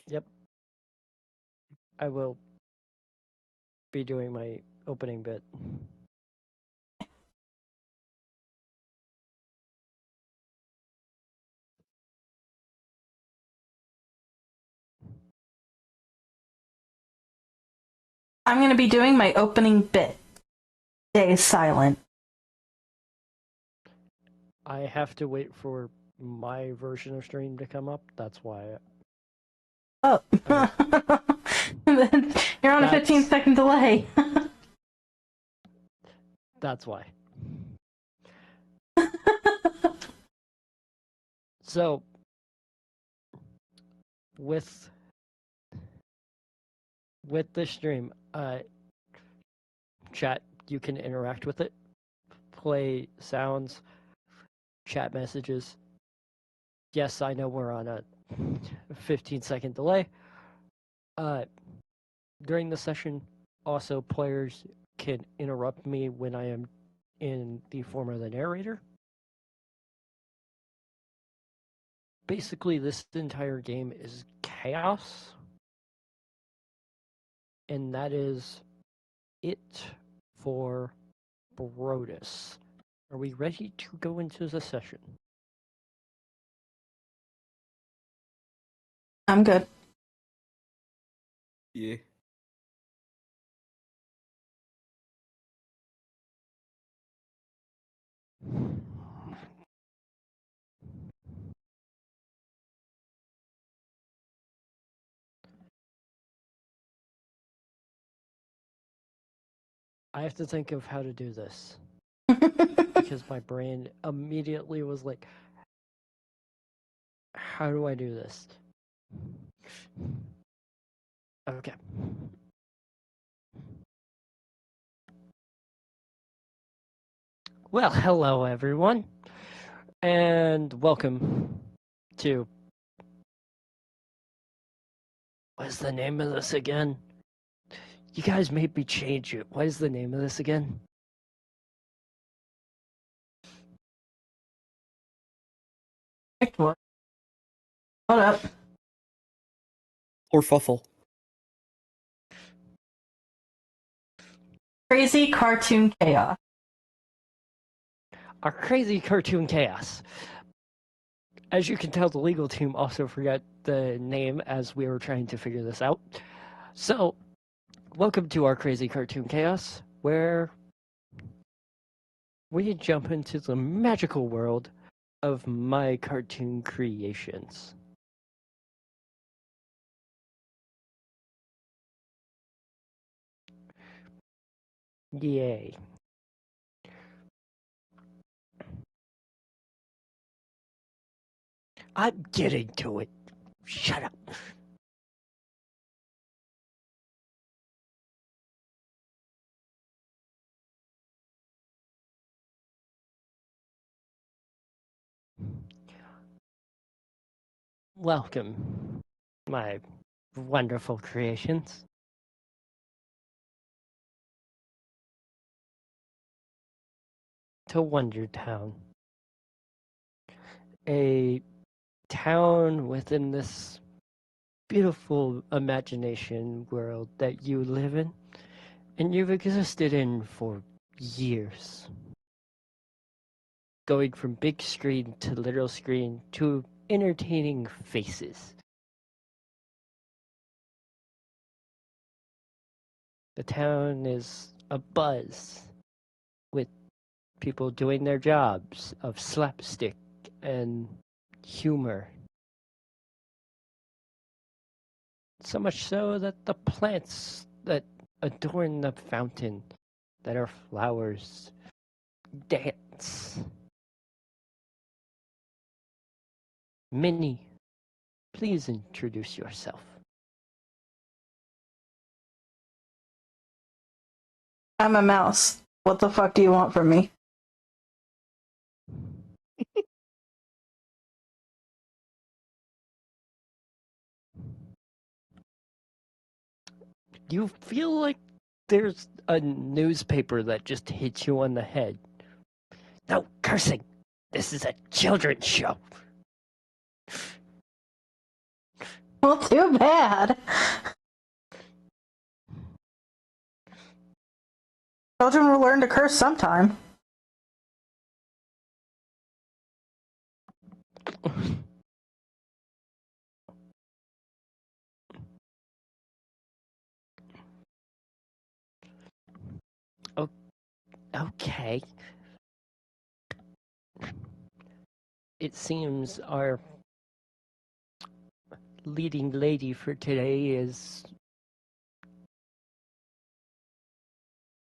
Yep. I will be doing my opening bit. I'm going to be doing my opening bit. Stay silent. I have to wait for my version of stream to come up. That's why. Oh. You're on a 15-second delay. That's why. So, with the stream, chat, you can interact with it, play sounds, chat messages. Yes, I know we're on a 15-second delay. During the session, also players can interrupt me when I am in the form of the narrator. Basically, this entire game is chaos. And that is it for Brodus. Are we ready to go into the session? I'm good. Yeah. I have to think of how to do this. Because my brain immediately was like, how do I do this? Okay. Well, hello everyone, and welcome to... What's the name of this again? You guys made me change it. What is the name of this again? What? Hold up. Or Fuffle. Crazy Cartoon Chaos. Our Crazy Cartoon Chaos. As you can tell, the legal team also forgot the name as we were trying to figure this out. So, welcome to Our Crazy Cartoon Chaos, where we jump into the magical world of my cartoon creations. Yay. I'm getting to it. Shut up. Welcome, my wonderful creations. To Wonder Town. A town within this beautiful imagination world that you live in and you've existed in for years. Going from big screen to little screen to entertaining faces. The town is abuzz with people doing their jobs of slapstick and humor. So much so that the plants that adorn the fountain, that are flowers, dance. Minnie, please introduce yourself. I'm a mouse. What the fuck do you want from me? You feel like there's a newspaper that just hits you on the head. No cursing! This is a children's show! Well, too bad. Children will learn to curse sometime. Okay. It seems our leading lady for today is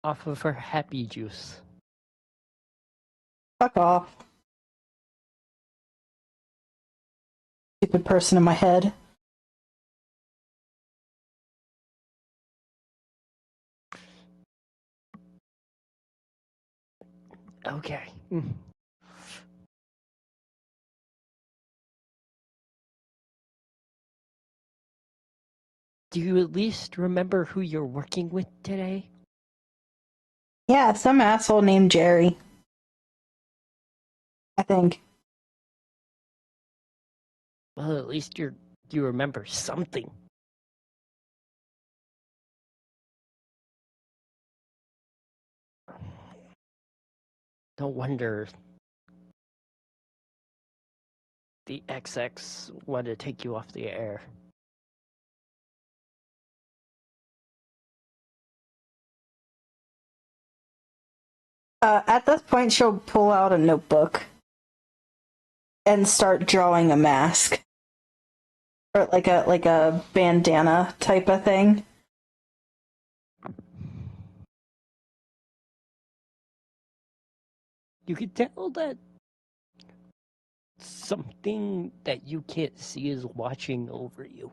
off of her happy juice. Fuck off. Stupid person in my head. Okay. Do you at least remember who you're working with today? Yeah, some asshole named Jerry. I think. Well, at least you remember something. No wonder the XX wanted to take you off the air. At this point, she'll pull out a notebook and start drawing a mask, or like a bandana type of thing. You could tell that something that you can't see is watching over you.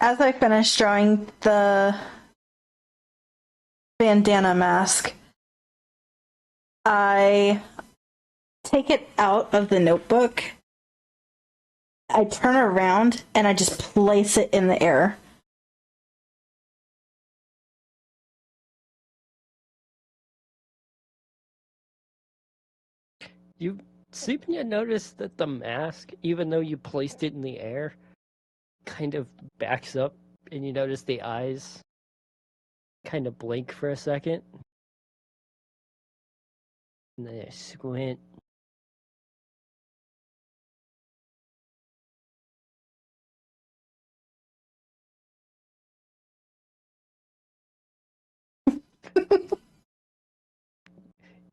As I finish drawing the bandana mask, I take it out of the notebook. I turn around and I just place it in the air. You seem to notice that the mask, even though you placed it in the air, kind of backs up, and you notice the eyes kind of blink for a second. And then they squint.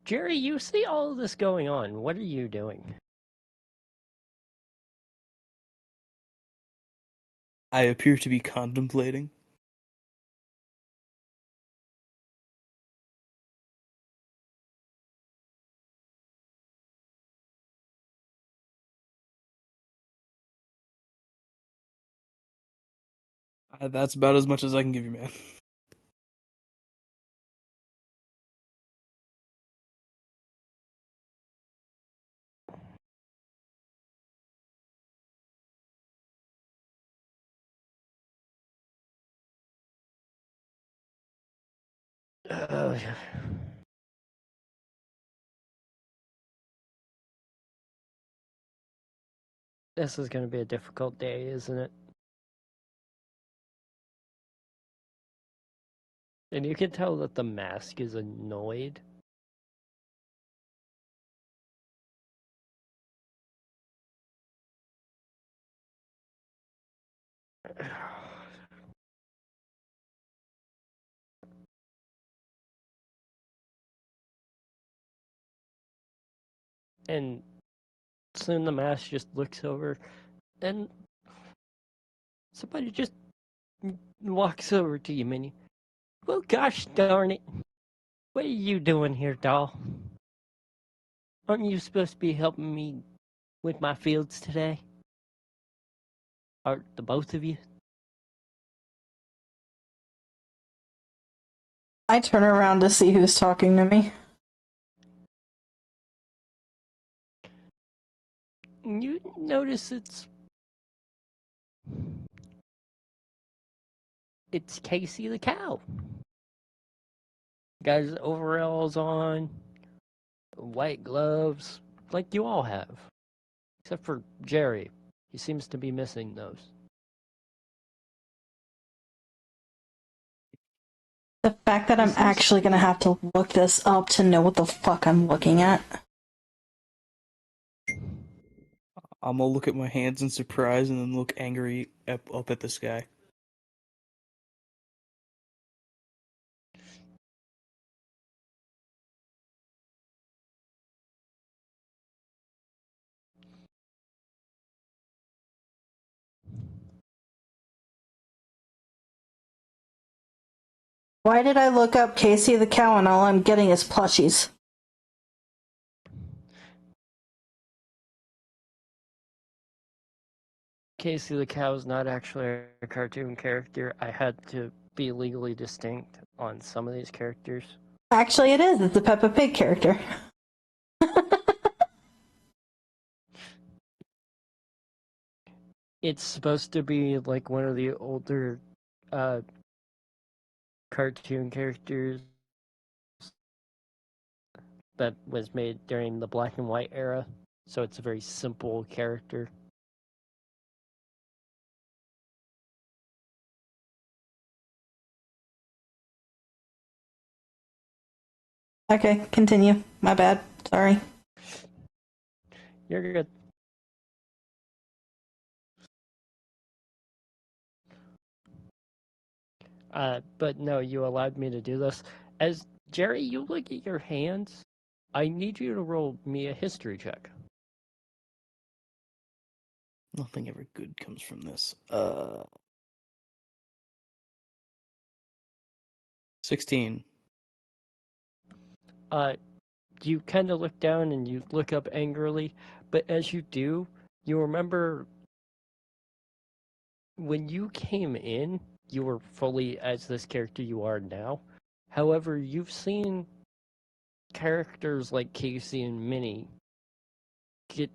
Jerry, you see all of this going on. What are you doing? I appear to be contemplating. That's about as much as I can give you, man. Uh, this is going to be a difficult day, isn't it? And you can tell that the mask is annoyed. And soon the mask just looks over, and somebody just walks over to you, Minnie. Well, gosh darn it. What are you doing here, doll? Aren't you supposed to be helping me with my fields today? Are the both of you? I turn around to see who's talking to me. You notice it's Casey the cow. Got his overalls on, white gloves, like you all have. Except for Jerry. He seems to be missing those. The fact that I'm This seems actually to gonna be- have to look this up to know what the fuck I'm looking at. I'm gonna look at my hands in surprise and then look angry up at the sky. Why did I look up Casey the cow and all I'm getting is plushies? Casey the cow is not actually a cartoon character. I had to be legally distinct on some of these characters. Actually, it is. It's a Peppa Pig character. It's supposed to be like one of the older cartoon characters that was made during the black and white era. So it's a very simple character. Okay, continue. My bad. Sorry. You're good. But no, you allowed me to do this. As Jerry, you look at your hands. I need you to roll me a history check. Nothing ever good comes from this. 16. You kind of look down and you look up angrily, but as you do, you remember when you came in, you were fully as this character you are now. However, you've seen characters like Casey and Minnie get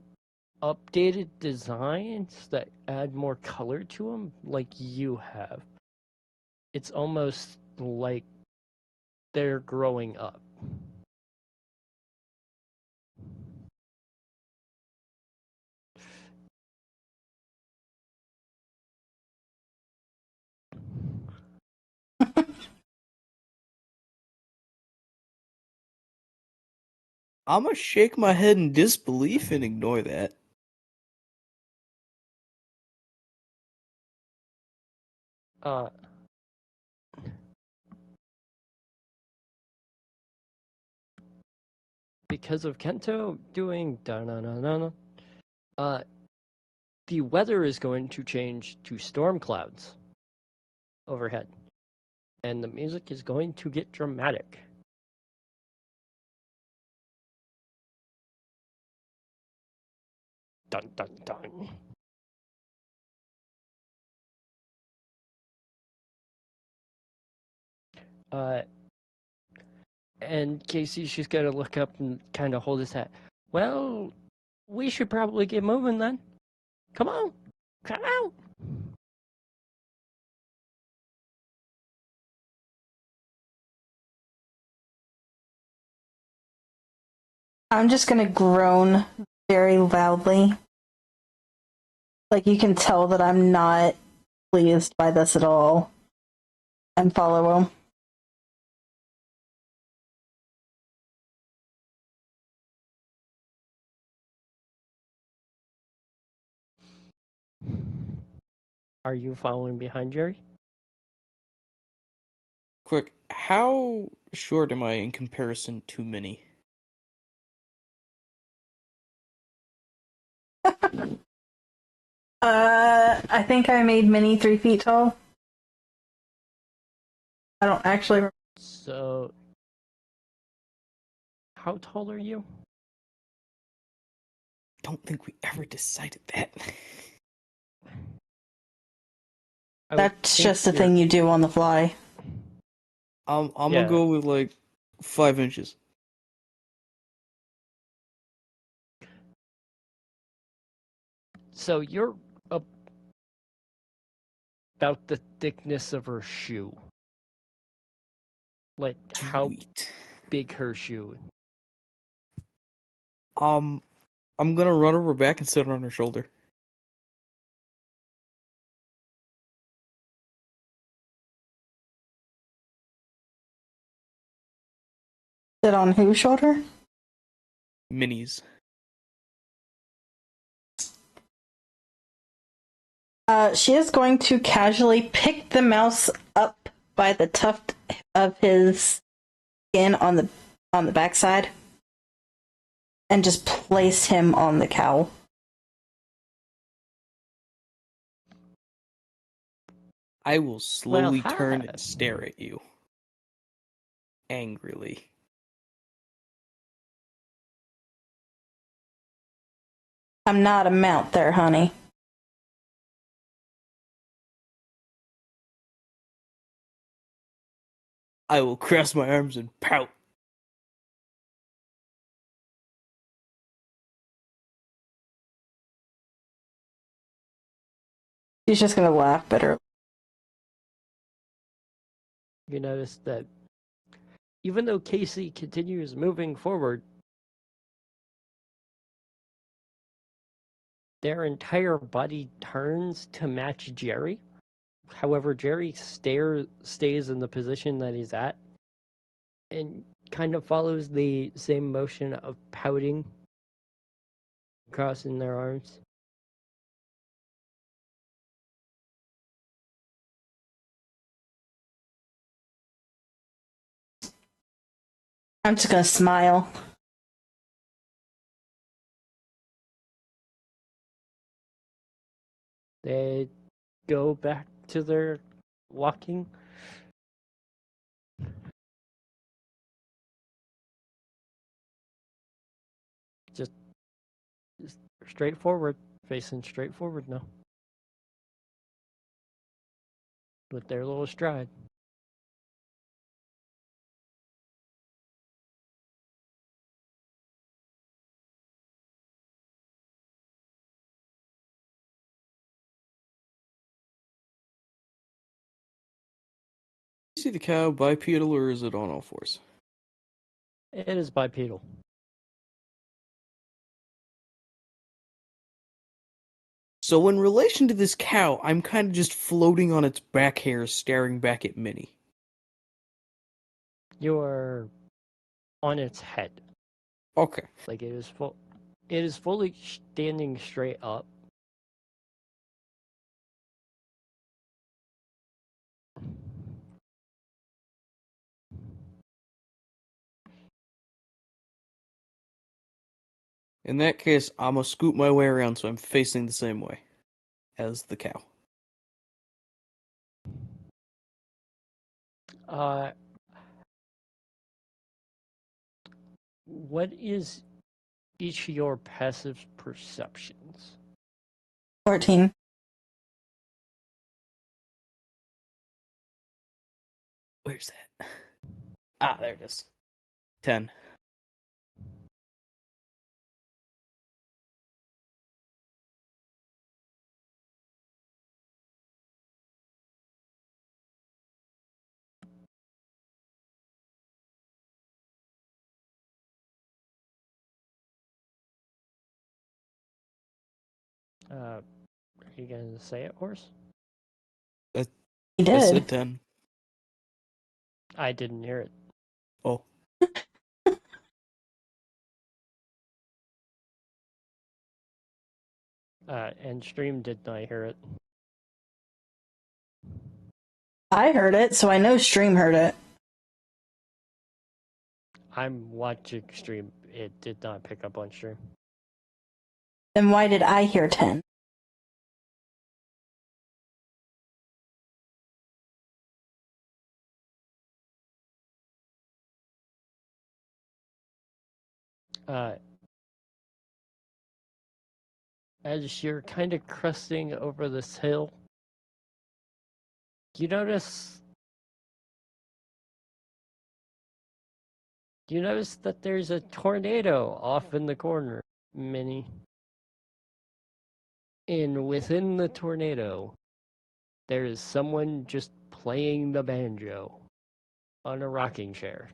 updated designs that add more color to them, like you have. It's almost like they're growing up. I'm gonna shake my head in disbelief and ignore that. Uh, because of Kento doing da na na na na, the weather is going to change to storm clouds overhead, and the music is going to get dramatic. Dun dun dun. Uh, and Casey, she's got to look up and kind of hold his hat. Well, we should probably get moving then. Come on, come out. I'm just gonna groan very loudly. Like you can tell that I'm not pleased by this at all. And follow him. Are you following behind Jerry? Quick, how short am I in comparison to Minnie? I think I made Minnie 3 feet tall. I don't actually remember. So, how tall are you? Don't think we ever decided that. I would That's think just a you're- thing you do on the fly. I'm Yeah. gonna go with like 5 inches. So you're about the thickness of her shoe. Like how Sweet. big her shoe. I'm gonna run over back and sit on her shoulder. Sit on whose shoulder? Minis. She is going to casually pick the mouse up by the tuft of his skin on the backside and just place him on the cowl. I will slowly Well, turn hi. and stare at you. Angrily. I'm not a mount there, honey. I will cross my arms and pout. She's just gonna laugh bitterly. You notice that even though Casey continues moving forward, their entire body turns to match Jerry. However, Jerry stays in the position that he's at and kind of follows the same motion of pouting, crossing their arms. I'm just gonna smile. They go back to their walking. Just straight forward, facing straight forward now. With their little stride. You see the cow bipedal or is it on all fours? It is bipedal. So in relation to this cow, I'm kind of just floating on its back hairs, staring back at Minnie. You're on its head. Okay. Like it is fully standing straight up. In that case, I'm gonna scoot my way around so I'm facing the same way as the cow. What is each of your passive perceptions? 14. Where's that? Ah, there it is. 10. Are you gonna say it, Horse? He I did. said 10. I didn't hear it. Oh. And Stream did not hear it. I heard it, so I know Stream heard it. I'm watching Stream. It did not pick up on Stream. Then why did I hear 10? As you're kind of cresting over this hill, you notice that there's a tornado off in the corner, Minnie. And within the tornado, there is someone just playing the banjo on a rocking chair.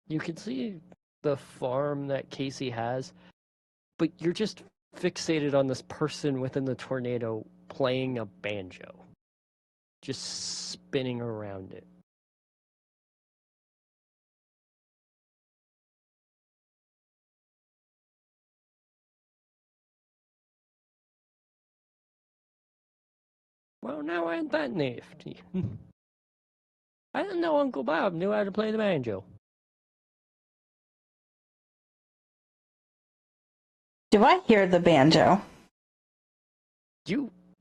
You can see the farm that Casey has, but you're just fixated on this person within the tornado playing a banjo, just spinning around it. Well, now ain't that nifty. I didn't know Uncle Bob knew how to play the banjo. Do I hear the banjo?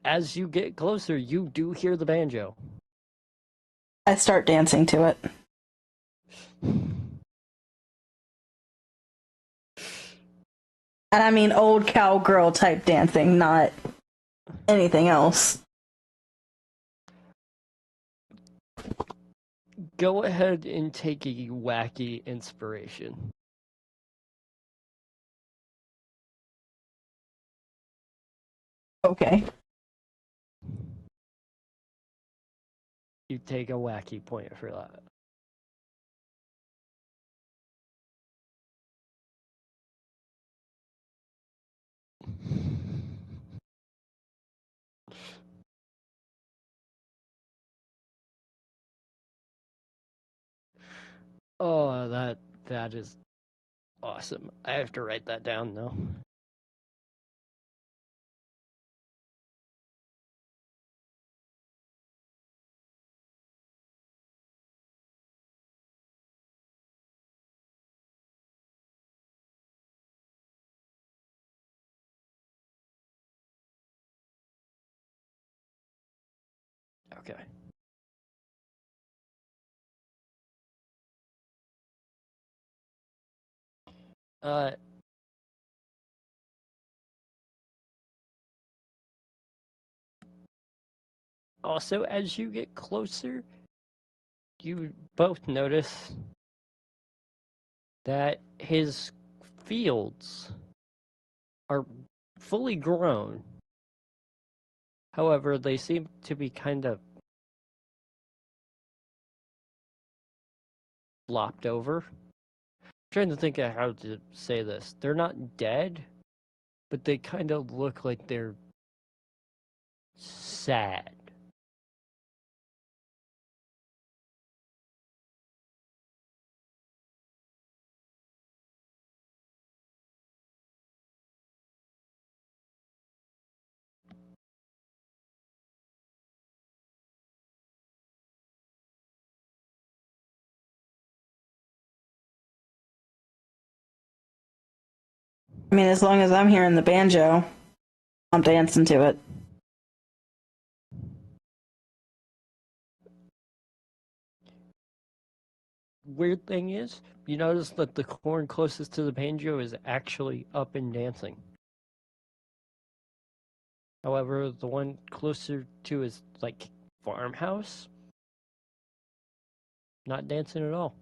As you get closer, you do hear the banjo. I start dancing to it. And I mean old cowgirl type dancing, not anything else. Go ahead and take a wacky inspiration. Okay. You take a wacky point for that. Oh, that is awesome. I have to write that down though. Okay. Uh, Also, as you get closer, you both notice that his fields are fully grown. However, they seem to be kind of flopped over. I'm trying to think of how to say this. They're not dead, but they kind of look like they're sad. I mean, as long as I'm hearing the banjo, I'm dancing to it. Weird thing is, you notice that the corn closest to the banjo is actually up and dancing. However, the one closer to his like farmhouse, not dancing at all.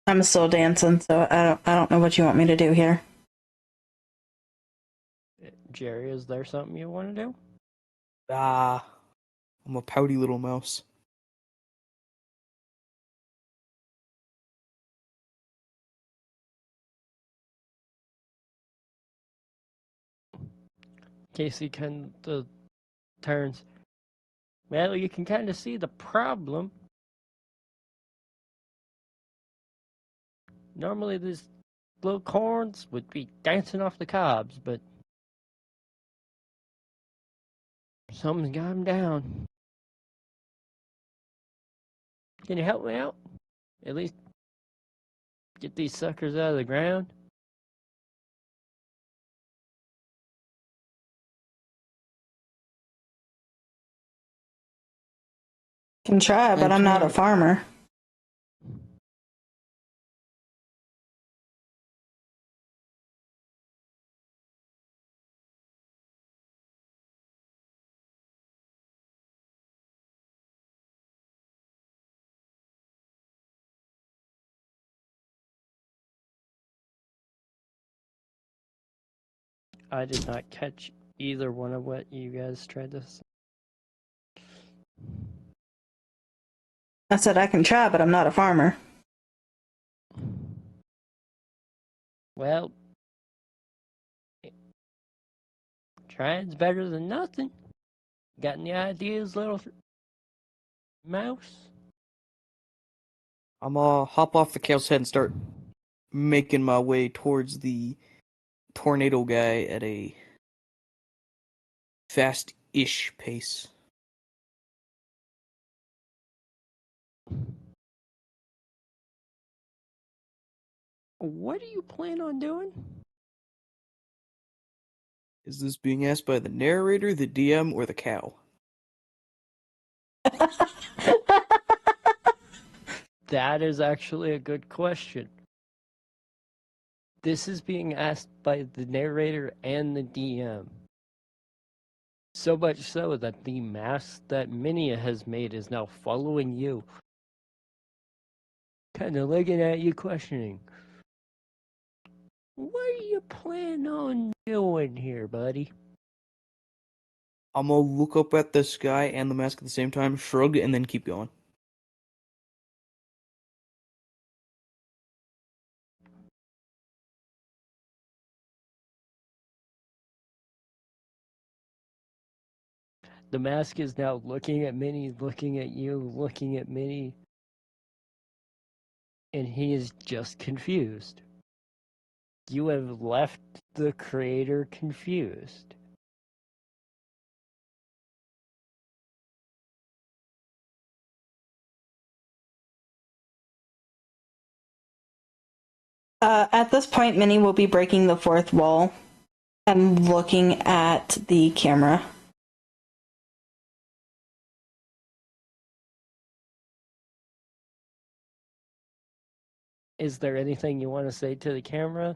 I'm still dancing, so I don't know what you want me to do here. Jerry, is there something you want to do? Ah, I'm a pouty little mouse. Casey kind of turns. Well, you can kind of see the problem. Normally, these little corns would be dancing off the cobs, but something's got them down. Can you help me out? At least Get these suckers out of the ground. Can try, but I'm not a Enter- farmer. I did not catch either one of what you guys tried to say. I said I can try, but I'm not a farmer. Well, trying's better than nothing. Got any ideas, little mouse? I'm gonna hop off the cow's head and start making my way towards the tornado guy at a fast-ish pace. What do you plan on doing? Is this being asked by the narrator, the DM, or the cow? That is actually a good question. This is being asked by the narrator and the DM. So much so that the mask that Minia has made is now following you. Kind of looking at you, questioning. What are you planning on doing here, buddy? I'm gonna look up at the sky and the mask at the same time, shrug, and then keep going. The mask is now looking at Minnie, looking at you, looking at Minnie. And he is just confused. You have left the creator confused. At this point, Minnie will be breaking the fourth wall and looking at the camera. Is there anything you want to say to the camera?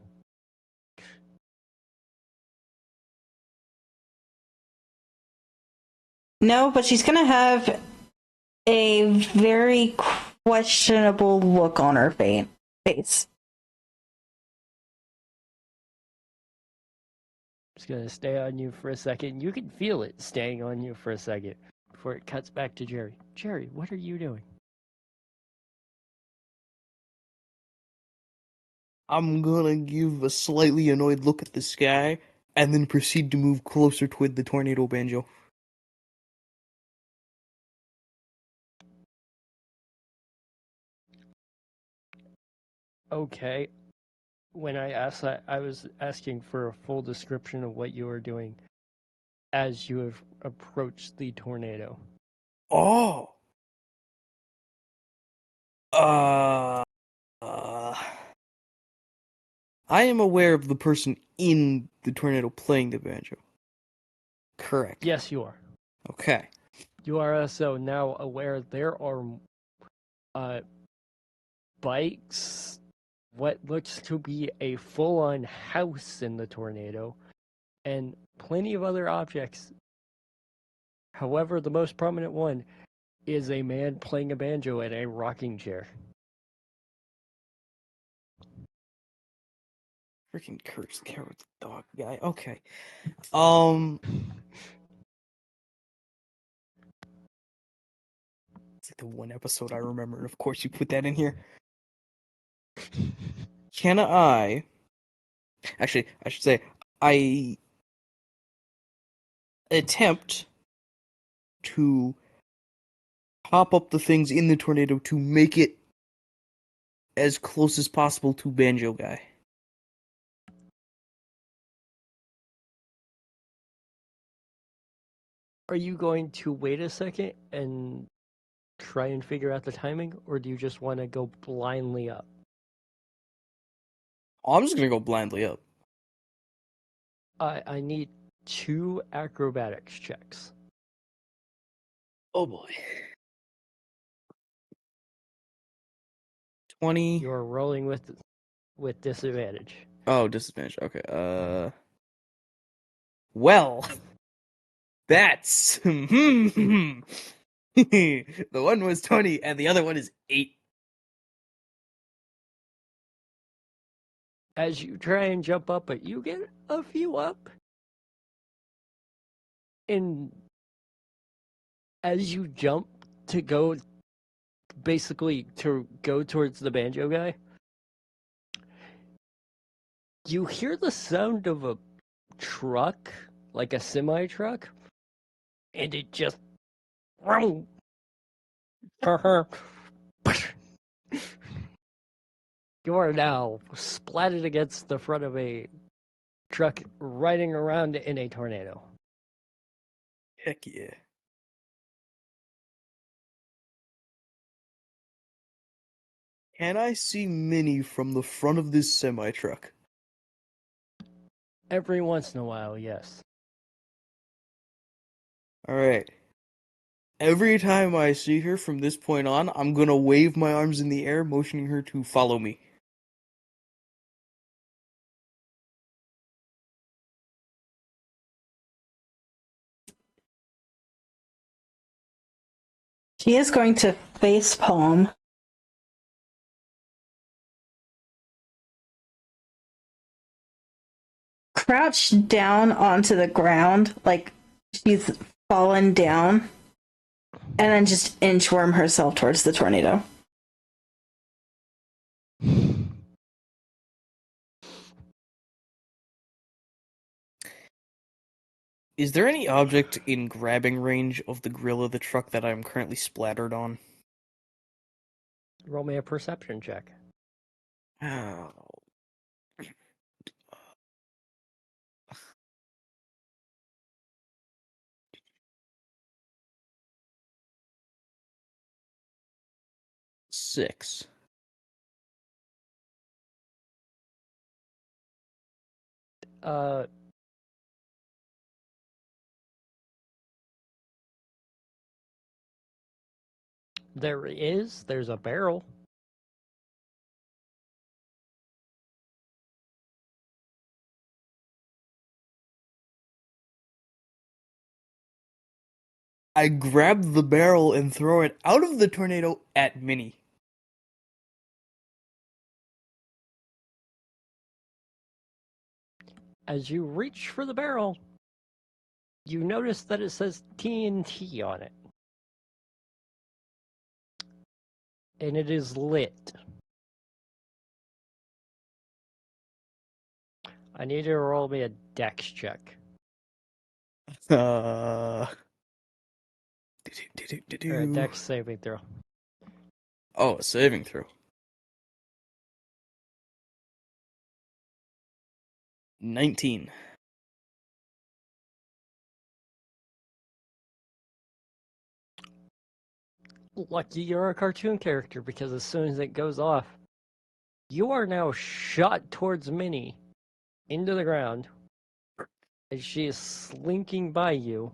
No, but she's gonna have a very questionable look on her face. It's going to stay on you for a second. You can feel it staying on you for a second before it cuts back to Jerry. Jerry, what are you doing? I'm gonna give a slightly annoyed look at the sky and then proceed to move closer toward the tornado banjo. Okay. When I asked that, I was asking for a full description of what you were doing as you have approached the tornado. Oh! Uh, I am aware of the person in the tornado playing the banjo. Correct. Yes, you are. Okay. You are also now aware there are bikes, what looks to be a full-on house in the tornado, and plenty of other objects. However, the most prominent one is a man playing a banjo in a rocking chair. Freaking curse carrot dog guy. Okay. It's like the one episode I remember, and of course you put that in here. Can I actually I should say I attempt to pop up the things in the tornado to make it as close as possible to Banjo Guy. Are you going to wait a second and try and figure out the timing, or do you just want to go blindly up? I'm just gonna go blindly up. I need 2 acrobatics checks. Oh boy. 20. You're rolling with disadvantage. Oh, disadvantage. Okay. Well, that's the one was 20 and the other one is 8. As you try and jump up, but you get a few up. And as you jump to go, basically to go towards the banjo guy, you hear the sound of a truck, like a semi truck, and it just. You are now splatted against the front of a truck riding around in a tornado. Heck yeah. Can I see Minnie from the front of this semi truck? Every once in a while, yes. Alright. Every time I see her from this point on, I'm gonna wave my arms in the air, motioning her to follow me. She is going to face palm. Crouch down onto the ground, like she's fallen down, and then just inchworm herself towards the tornado. Is there any object in grabbing range of the grill of the truck that I'm currently splattered on? Roll me a perception check. Oh. Six. Uh, there's a barrel. I grab the barrel and throw it out of the tornado at Minnie. As you reach for the barrel, you notice that it says TNT on it. And it is lit. I need you to roll me a dex check. Uh. Or a dex saving throw. Oh, a saving throw. 19. Lucky you're a cartoon character, because as soon as it goes off, you are now shot towards Minnie into the ground as she is slinking by you.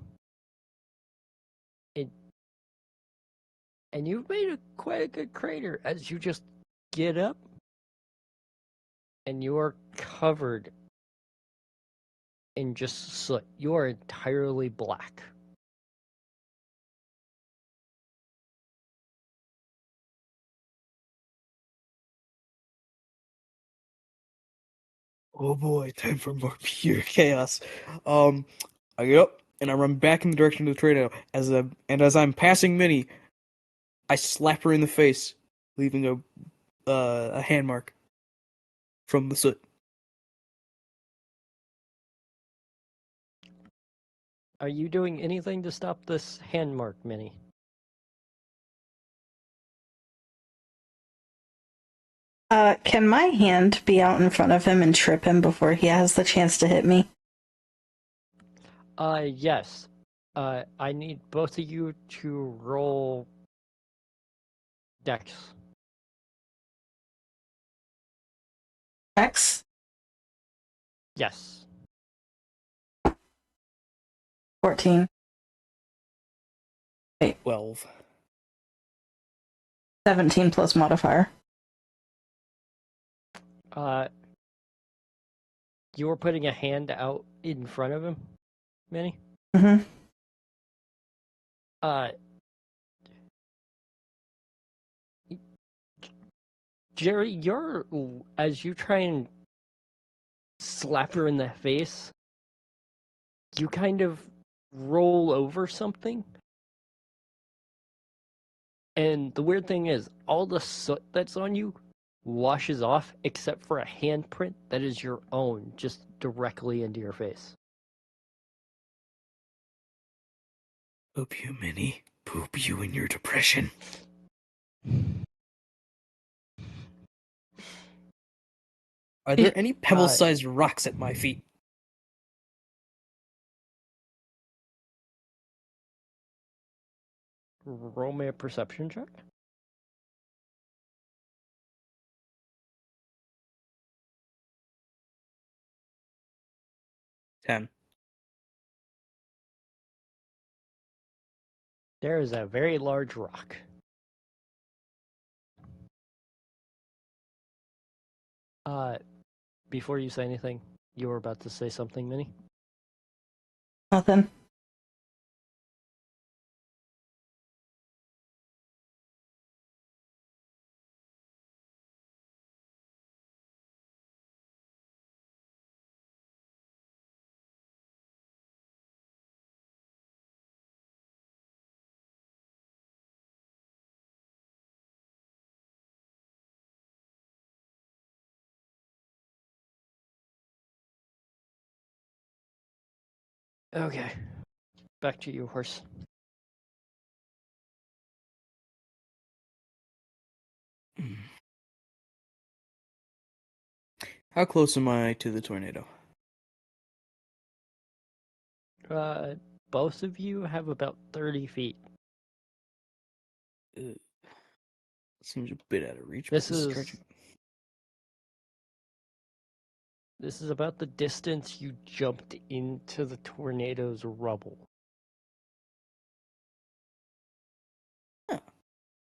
And you've made quite a good crater as you just get up and you are covered in just soot. You are entirely black. Oh boy, time for more pure chaos. I get up and I run back in the direction of the tornado. As I'm passing Minnie, I slap her in the face, leaving a hand mark from the soot. Are you doing anything to stop this hand mark, Minnie? Can my hand be out in front of him and trip him before he has the chance to hit me? Yes. I need both of you to roll dex. X? Yes. 14. 12. 17 plus modifier. You were putting a hand out in front of him, Minnie? Mm-hmm. Jerry, as you try and slap her in the face, you kind of roll over something. And the weird thing is, all the soot that's on you washes off except for a handprint that is your own, just directly into your face. Poop you, Minnie. Poop you in your depression. Are there any pebble-sized rocks at my feet? Roll me a perception check. Ten. There is a very large rock. Before you say anything, you were about to say something, Minnie? Nothing. Okay. Back to you, horse. How close am I to the tornado? Both of you have about 30 feet. Seems a bit out of reach. This is about the distance you jumped into the tornado's rubble.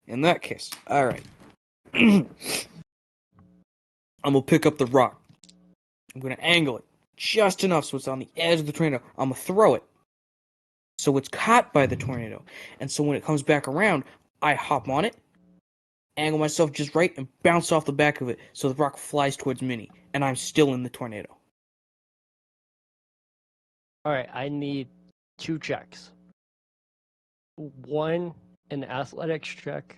In that case, alright. I'm gonna pick up the rock. I'm gonna angle it just enough so it's on the edge of the tornado. I'm gonna throw it so it's caught by the tornado. And so when it comes back around, I hop on it, angle myself just right, and bounce off the back of it so the rock flies towards Minnie, and I'm still in the tornado. Alright, I need 2 checks. One, an athletics check.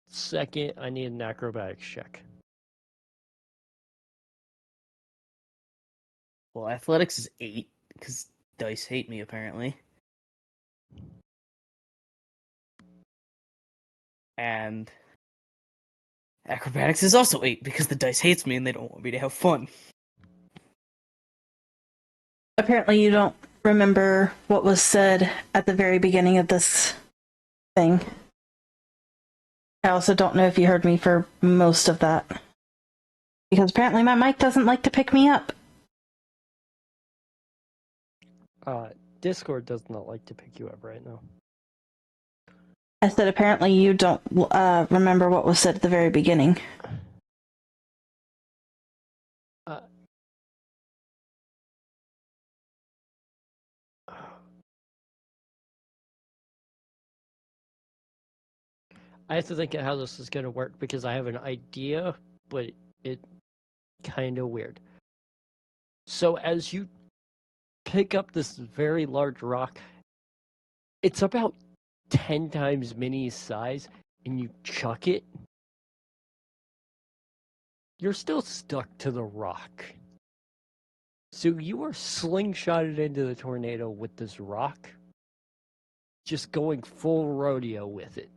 Second, I need an acrobatics check. Well, athletics is 8, because dice hate me, apparently. And acrobatics is also 8, because the dice hates me and they don't want me to have fun. Apparently, you don't remember what was said at the very beginning of this thing. I also don't know if you heard me for most of that. Because apparently my mic doesn't like to pick me up. Discord does not like to pick you up right now. I said apparently you don't remember what was said at the very beginning. I have to think of how this is going to work because I have an idea, but it's kind of weird. So as you pick up this very large rock, it's about 10 times Minnie's size, and you chuck it, you're still stuck to the rock. So you are slingshotted into the tornado with this rock, just going full rodeo with it.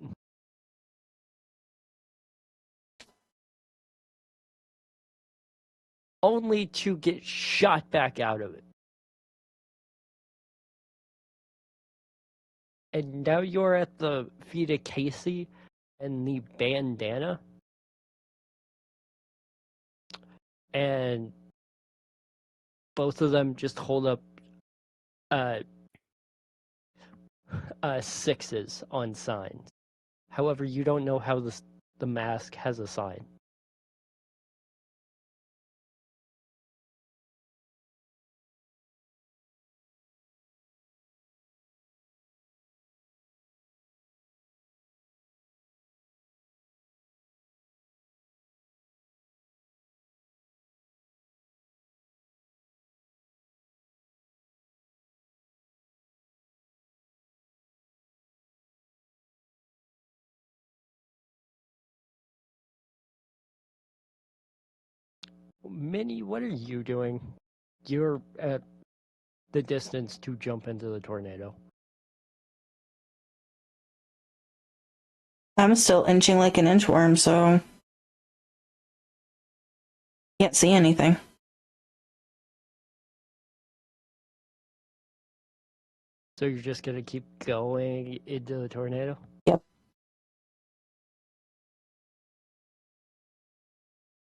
Only to get shot back out of it. And now you're at the feet of Casey and the bandana. And both of them just hold up uh, sixes on signs. However, you don't know how the mask has a sign. Minnie, what are you doing? You're at the distance to jump into the tornado. I'm still inching like an inchworm, so can't see anything. So you're just gonna keep going into the tornado? Yep.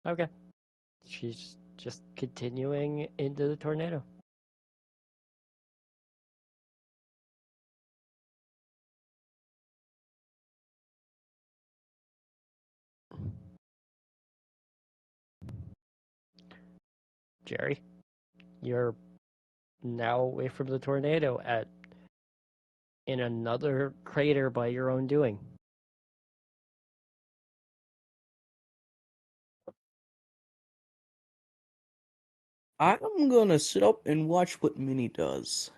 Okay. She's just continuing into the tornado. Jerry, you're now away from the tornado in another crater by your own doing. I'm gonna sit up and watch what Minnie does.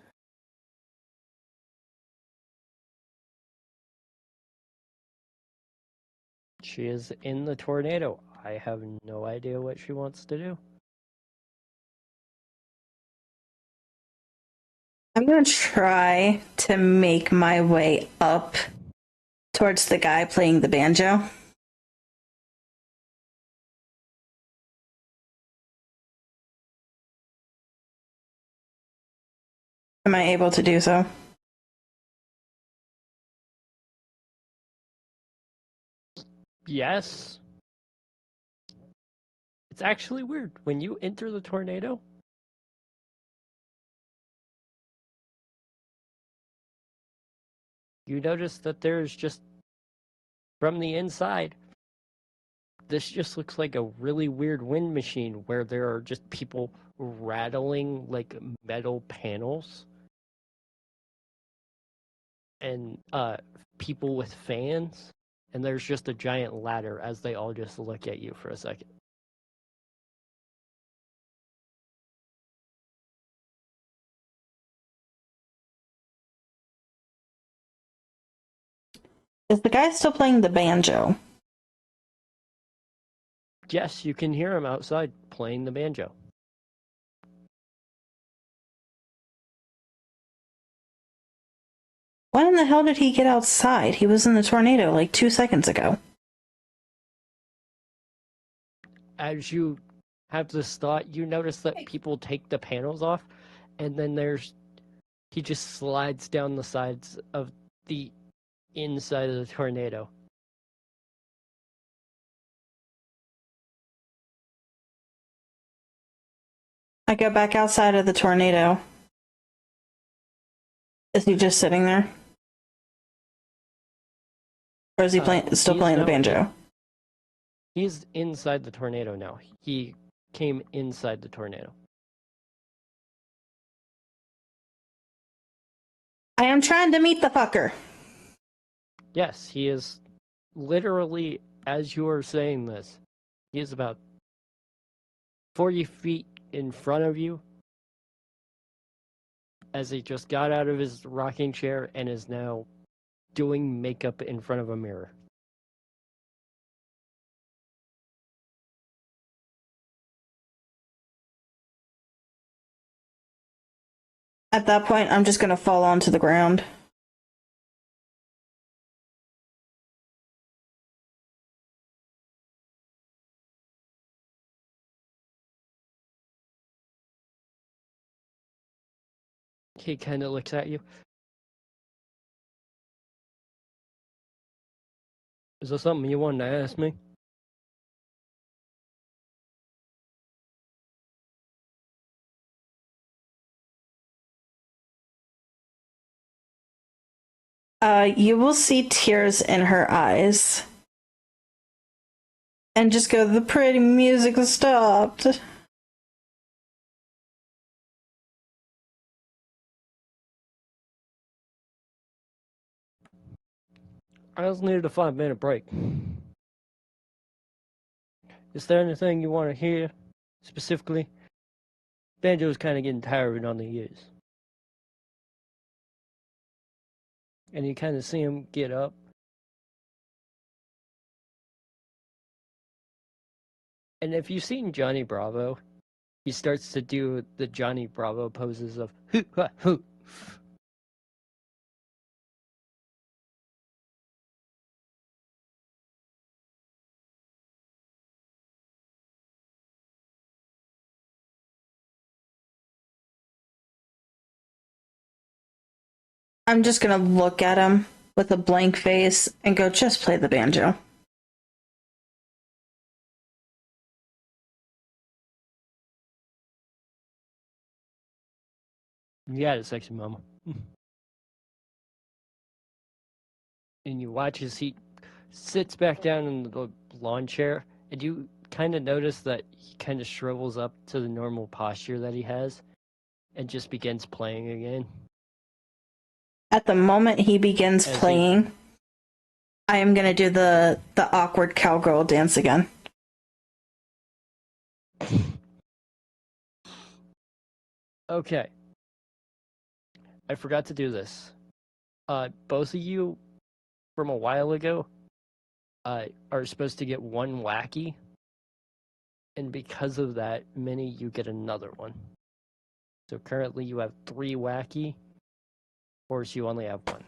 She is in the tornado. I have no idea what she wants to do. I'm gonna try to make my way up towards the guy playing the banjo. Am I able to do so? Yes. It's actually weird. When you enter the tornado, you notice that there's just, from the inside, this just looks like a really weird wind machine where there are just people rattling like metal panels and people with fans, and there's just a giant ladder as they all just look at you for a second. Is the guy still playing the banjo? Yes, you can hear him outside playing the banjo. When in the hell did he get outside? He was in the tornado like 2 seconds ago. As you have this thought, you notice that people take the panels off, and then he just slides down the sides of the inside of the tornado. I go back outside of the tornado. Is he just sitting there? Or is he still playing the banjo? He's inside the tornado now. He came inside the tornado. I am trying to meet the fucker. Yes, he is literally, as you are saying this, he is about 40 feet in front of you as he just got out of his rocking chair and is now doing makeup in front of a mirror. At that point, I'm just gonna fall onto the ground. He kind of looks at you. Is there something you wanted to ask me? You will see tears in her eyes. And just go, the pretty music stopped. I just needed a 5-minute break. Is there anything you want to hear specifically? Banjo's kind of getting tired on the ears. And you kind of see him get up. And if you've seen Johnny Bravo, he starts to do the Johnny Bravo poses of hoo ha hoo. I'm just gonna look at him with a blank face and go, just play the banjo. You got it, sexy mama. And you watch as he sits back down in the lawn chair, and you kind of notice that he kind of shrivels up to the normal posture that he has and just begins playing again. At the moment he begins playing, I am gonna do the awkward cowgirl dance again. Okay. I forgot to do this. Both of you from a while ago are supposed to get one wacky. And because of that, Minnie, you get another one. So currently you have 3 wacky. Or you only have 1.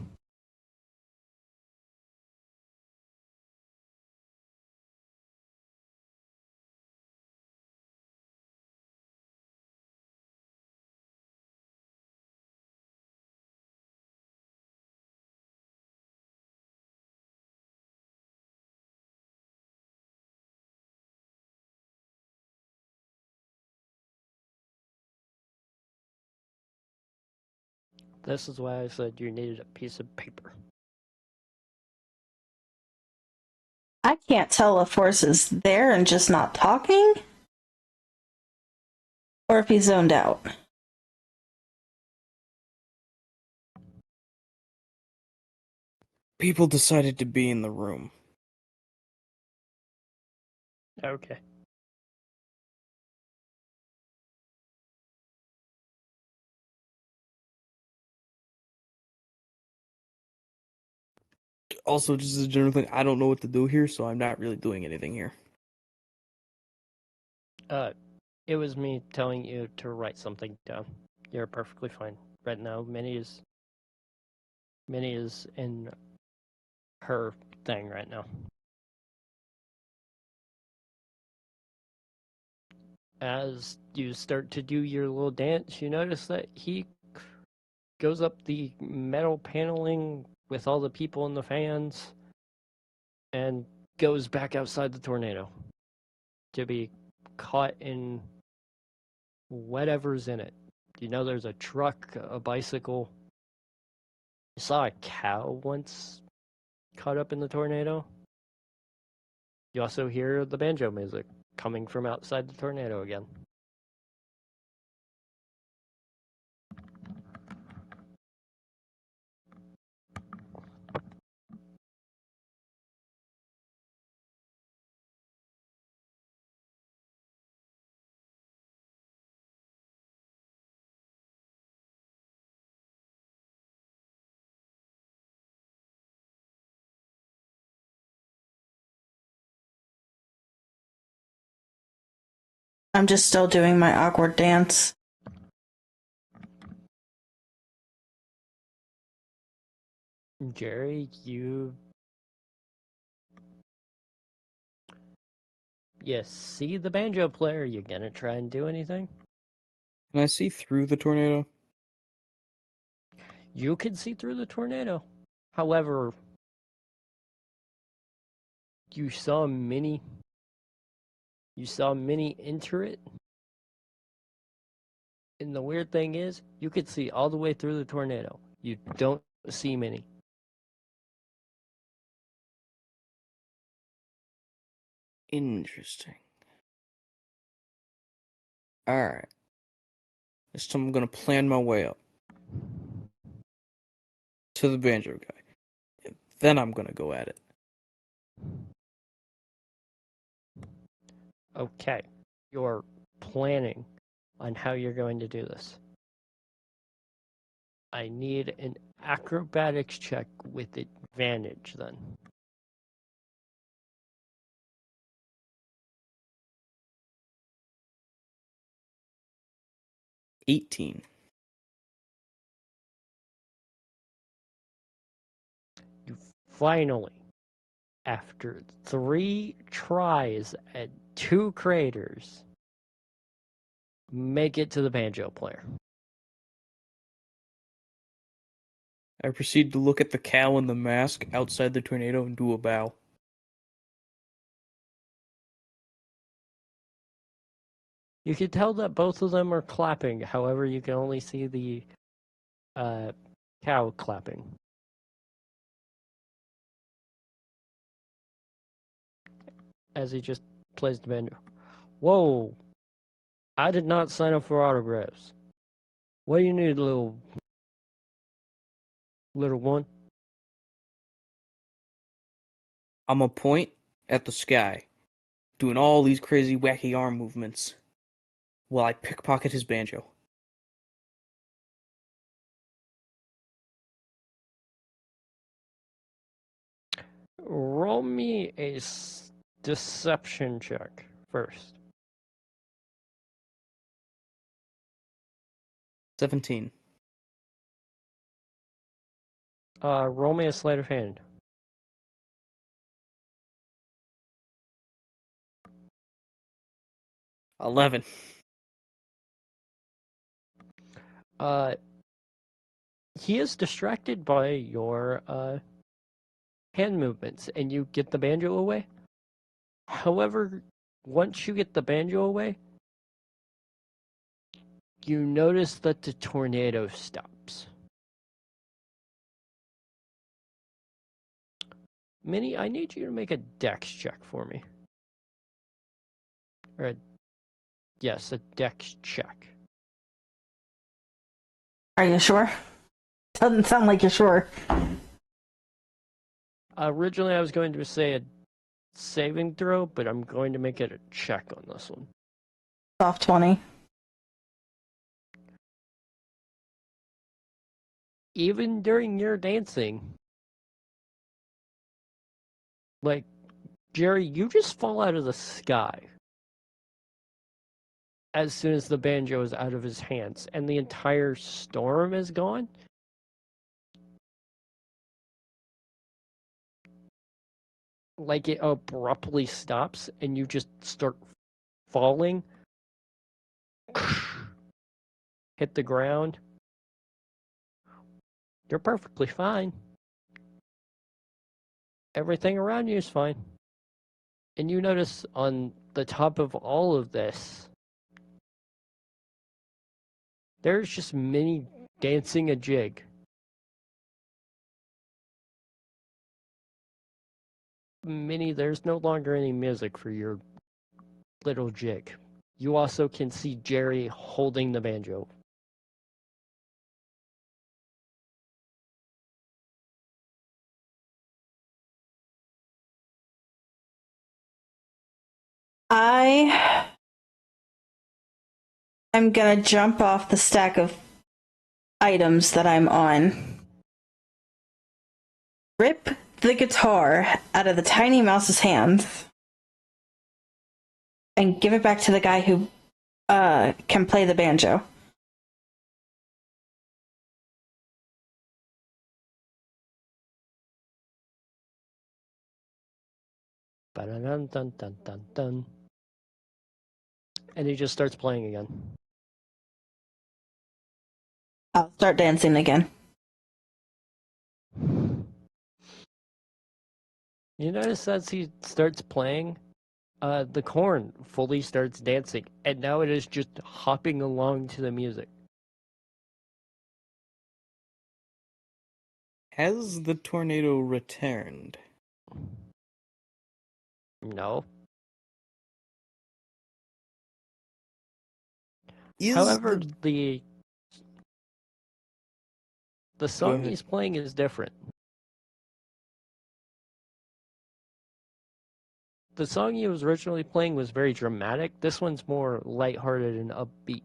This is why I said you needed a piece of paper. I can't tell if Force is there and just not talking, or if he's zoned out. People decided to be in the room. Okay. Also, just as a general thing, I don't know what to do here, so I'm not really doing anything here. It was me telling you to write something down. You're perfectly fine. Right now, Minnie is in her thing right now. As you start to do your little dance, you notice that he goes up the metal paneling with all the people and the fans and goes back outside the tornado to be caught in whatever's in it. You know, there's a truck, a bicycle. You saw a cow once caught up in the tornado. You also hear the banjo music coming from outside the tornado again. I'm just still doing my awkward dance. Jerry, you see the banjo player. You gonna try and do anything? Can I see through the tornado? You can see through the tornado. However, you saw Minnie enter it. And the weird thing is, you could see all the way through the tornado. You don't see Minnie. Interesting. Alright. This time I'm gonna plan my way up to the banjo guy. And then I'm gonna go at it. Okay. You're planning on how you're going to do this. I need an acrobatics check with advantage then. $18. You finally, after 3 tries at 2 craters, make it to the banjo player. I proceed to look at the cow and the mask outside the tornado and do a bow. You can tell that both of them are clapping, however, you can only see the cow clapping. As he just plays the banjo. Whoa! I did not sign up for autographs. What do you need, little one? I'm a point at the sky, doing all these crazy wacky arm movements while I pickpocket his banjo. Roll me a deception check first. 17. Roll me a sleight of hand. 11. He is distracted by your hand movements, and you get the banjo away. However, once you get the banjo away, you notice that the tornado stops. Minnie, I need you to make a dex check for me. Yes, a dex check. Are you sure? Doesn't sound like you're sure. Originally, I was going to say a saving throw, but I'm going to make it a check on this one. Soft 20. Even during your dancing, like, Jerry, you just fall out of the sky as soon as the banjo is out of his hands and the entire storm is gone. Like, it abruptly stops and you just start falling, hit the ground. You're perfectly fine. Everything around you is fine. And you notice on the top of all of this, there's just Minnie dancing a jig. Minnie, there's no longer any music for your little jig. You also can see Jerry holding the banjo. I am gonna jump off the stack of items that I'm on, rip the guitar out of the tiny mouse's hands, and give it back to the guy who can play the banjo. Ba-dun-dun-dun-dun-dun. And he just starts playing again. I'll start dancing again. You notice as he starts playing, the corn fully starts dancing, and now it is just hopping along to the music. Has the tornado returned? No. Is However, the the Go song ahead. he's playing is different. The song he was originally playing was very dramatic. This one's more lighthearted and upbeat.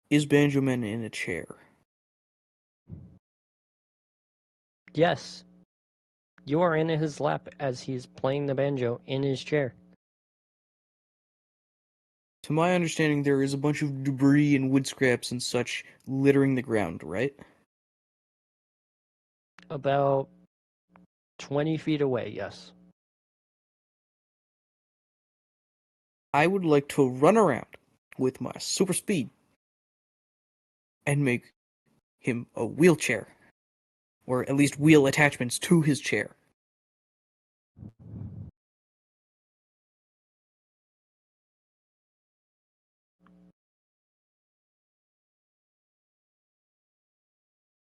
Is Banjo Man in a chair? Yes, you are in his lap as he's playing the banjo in his chair. To my understanding, there is a bunch of debris and wood scraps and such littering the ground, right? About 20 feet away, yes. I would like to run around with my super speed and make him a wheelchair, or at least wheel attachments to his chair.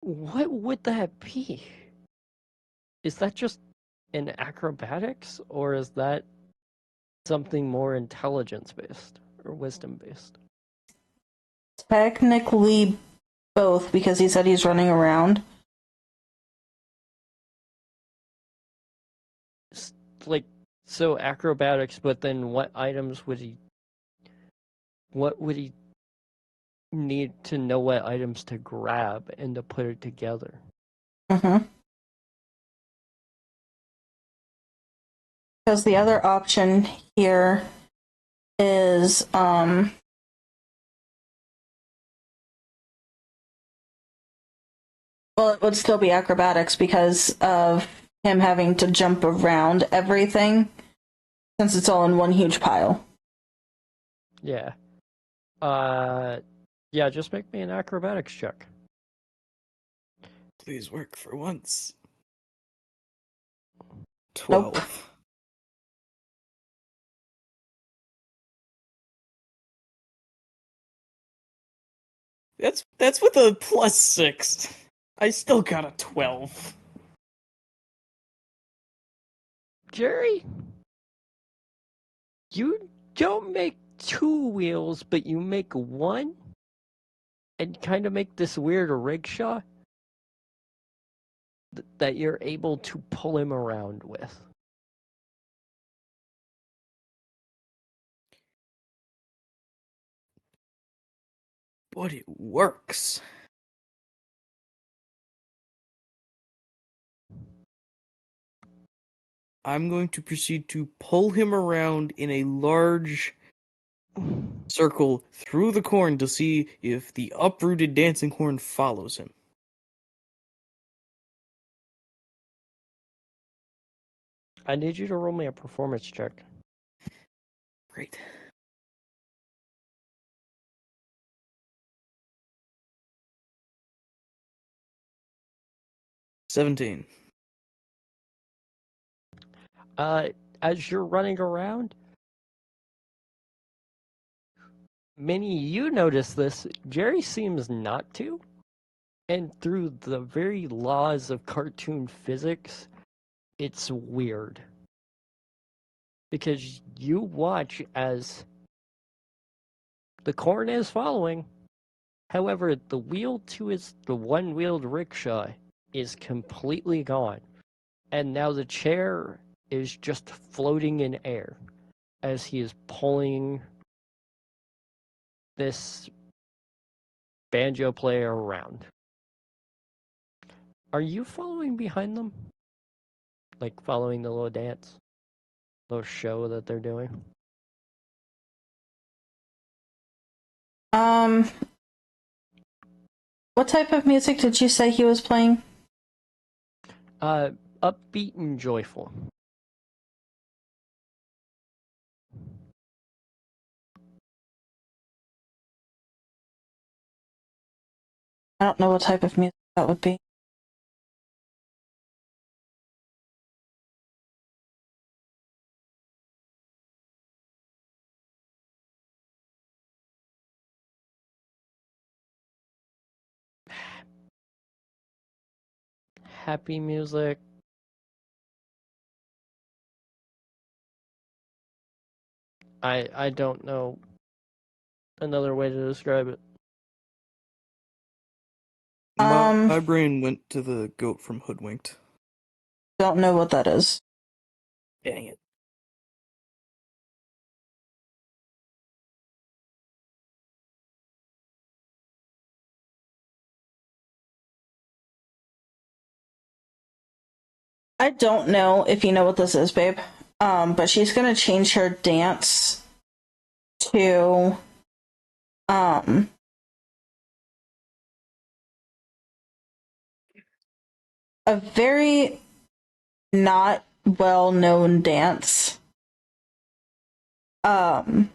What would that be? Is that just an acrobatics, or is that something more intelligence based or wisdom based? Technically both, because he said he's running around. Like, so acrobatics, but then what items would he? What would he need to know what items to grab and to put it together? Mm-hmm. Because the other option here is well, it would still be acrobatics because of him having to jump around everything since it's all in one huge pile. Yeah. Yeah, just make me an acrobatics check. Please work for once. Nope. 12. That's with a +6. I still got a 12. Jerry, you don't make two wheels, but you make one and kind of make this weird rickshaw that you're able to pull him around with. But it works. I'm going to proceed to pull him around in a large circle through the corn to see if the uprooted dancing corn follows him. I need you to roll me a performance check. Great. $17. As you're running around, Minnie, you notice this. Jerry seems not to. And through the very laws of cartoon physics, it's weird. Because you watch as the corn is following. However, the wheel to the one-wheeled rickshaw is completely gone. And now the chair is just floating in air as he is pulling this banjo player around. Are you following behind them? Like following the little dance? Little show that they're doing? Um, what type of music did you say he was playing? Upbeat and joyful. I don't know what type of music that would be. happy music. I don't know another way to describe it. My brain went to the goat from Hoodwinked. Don't know what that is. Dang it. I don't know if you know what this is, babe. But she's gonna change her dance to a very not well known dance. Um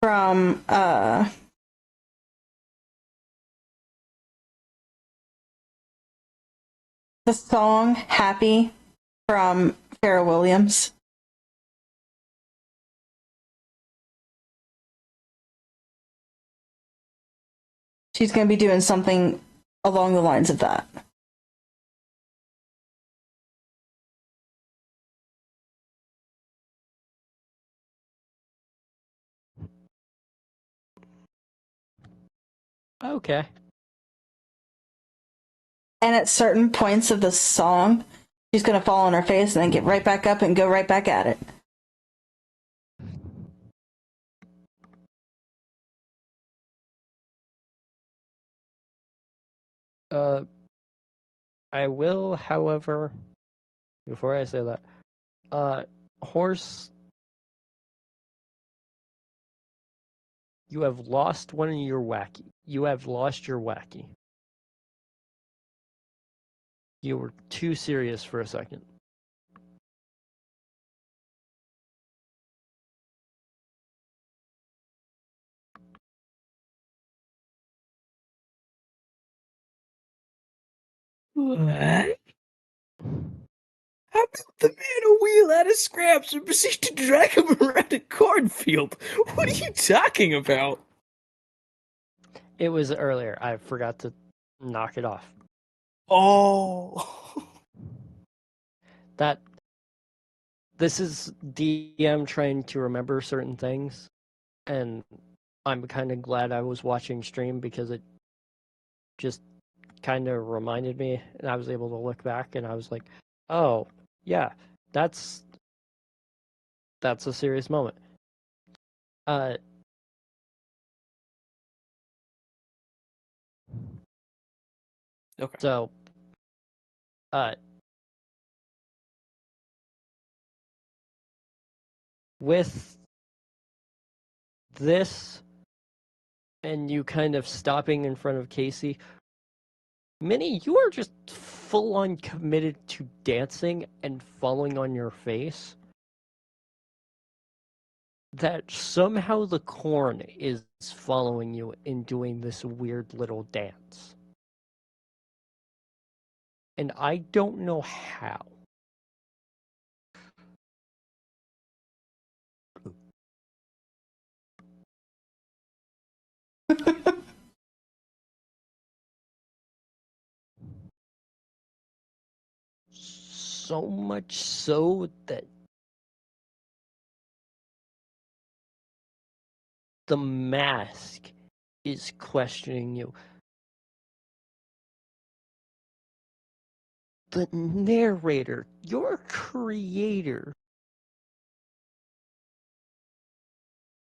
from the song Happy from Pharrell Williams. She's going to be doing something along the lines of that. Okay. And at certain points of the song, she's going to fall on her face and then get right back up and go right back at it. I will, however, before I say that, horse, you have lost one of your wacky. You have lost your wacky. You were too serious for a second. What? How about the man a wheel out of scraps and proceed to drag him around a cornfield? What are you talking about? It was earlier. I forgot to knock it off. Oh. This is DM trying to remember certain things, and I'm kind of glad I was watching stream because it just kind of reminded me, and I was able to look back, and I was like, oh, yeah, that's a serious moment. Uh, Okay. so, with this and you kind of stopping in front of Casey, Minnie, you are just full on committed to dancing and falling on your face. That somehow the corn is following you in doing this weird little dance. And I don't know how. So much so that the mask is questioning you. The narrator, your creator,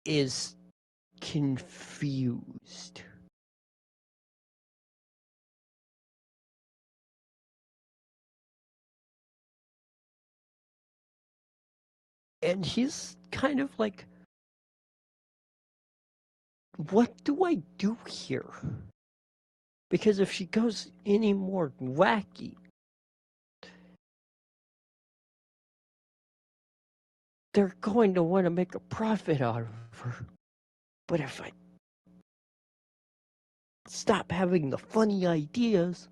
is confused. And he's kind of like, what do I do here? Because if she goes any more wacky, they're going to want to make a profit out of her. But if I stop having the funny ideas,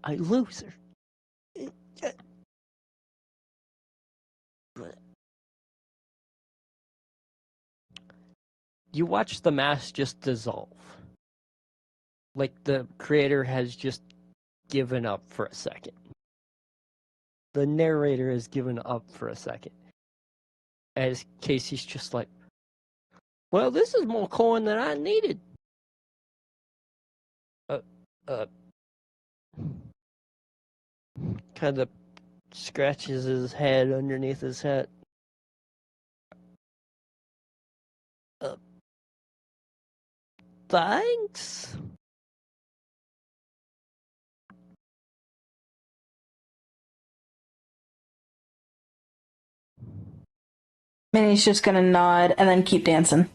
I lose her. you watch the mask just dissolve. Like the creator has just given up for a second. The narrator has given up for a second. As Casey's just like, well, this is more corn than I needed. Kind of scratches his head underneath his hat. Thanks. Minnie's just gonna nod and then keep dancing.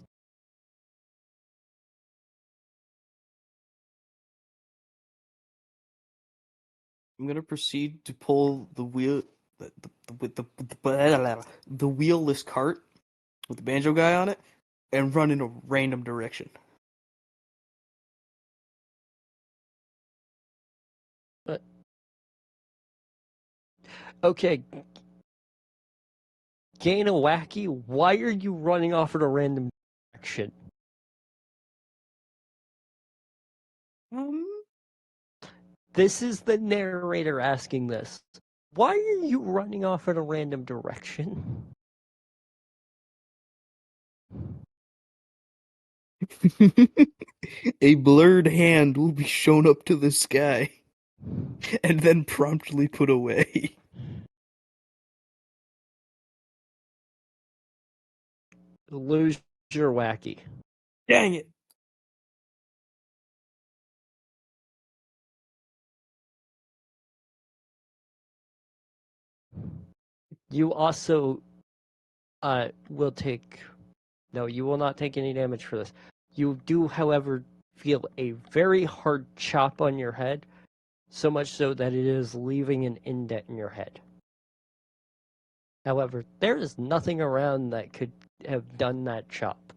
I'm gonna proceed to pull the wheelless cart with the banjo guy on it and run in a random direction. Okay. Gaina Wacky, why are you running off in a random direction? This is the narrator asking this. Why are you running off in a random direction? A blurred hand will be shown up to the sky and then promptly put away. Lose your Wacky. Dang it. You also will take... No, you will not take any damage for this. You do, however, feel a very hard chop on your head, so much so that it is leaving an indent in your head. However, there is nothing around that could have done that chop.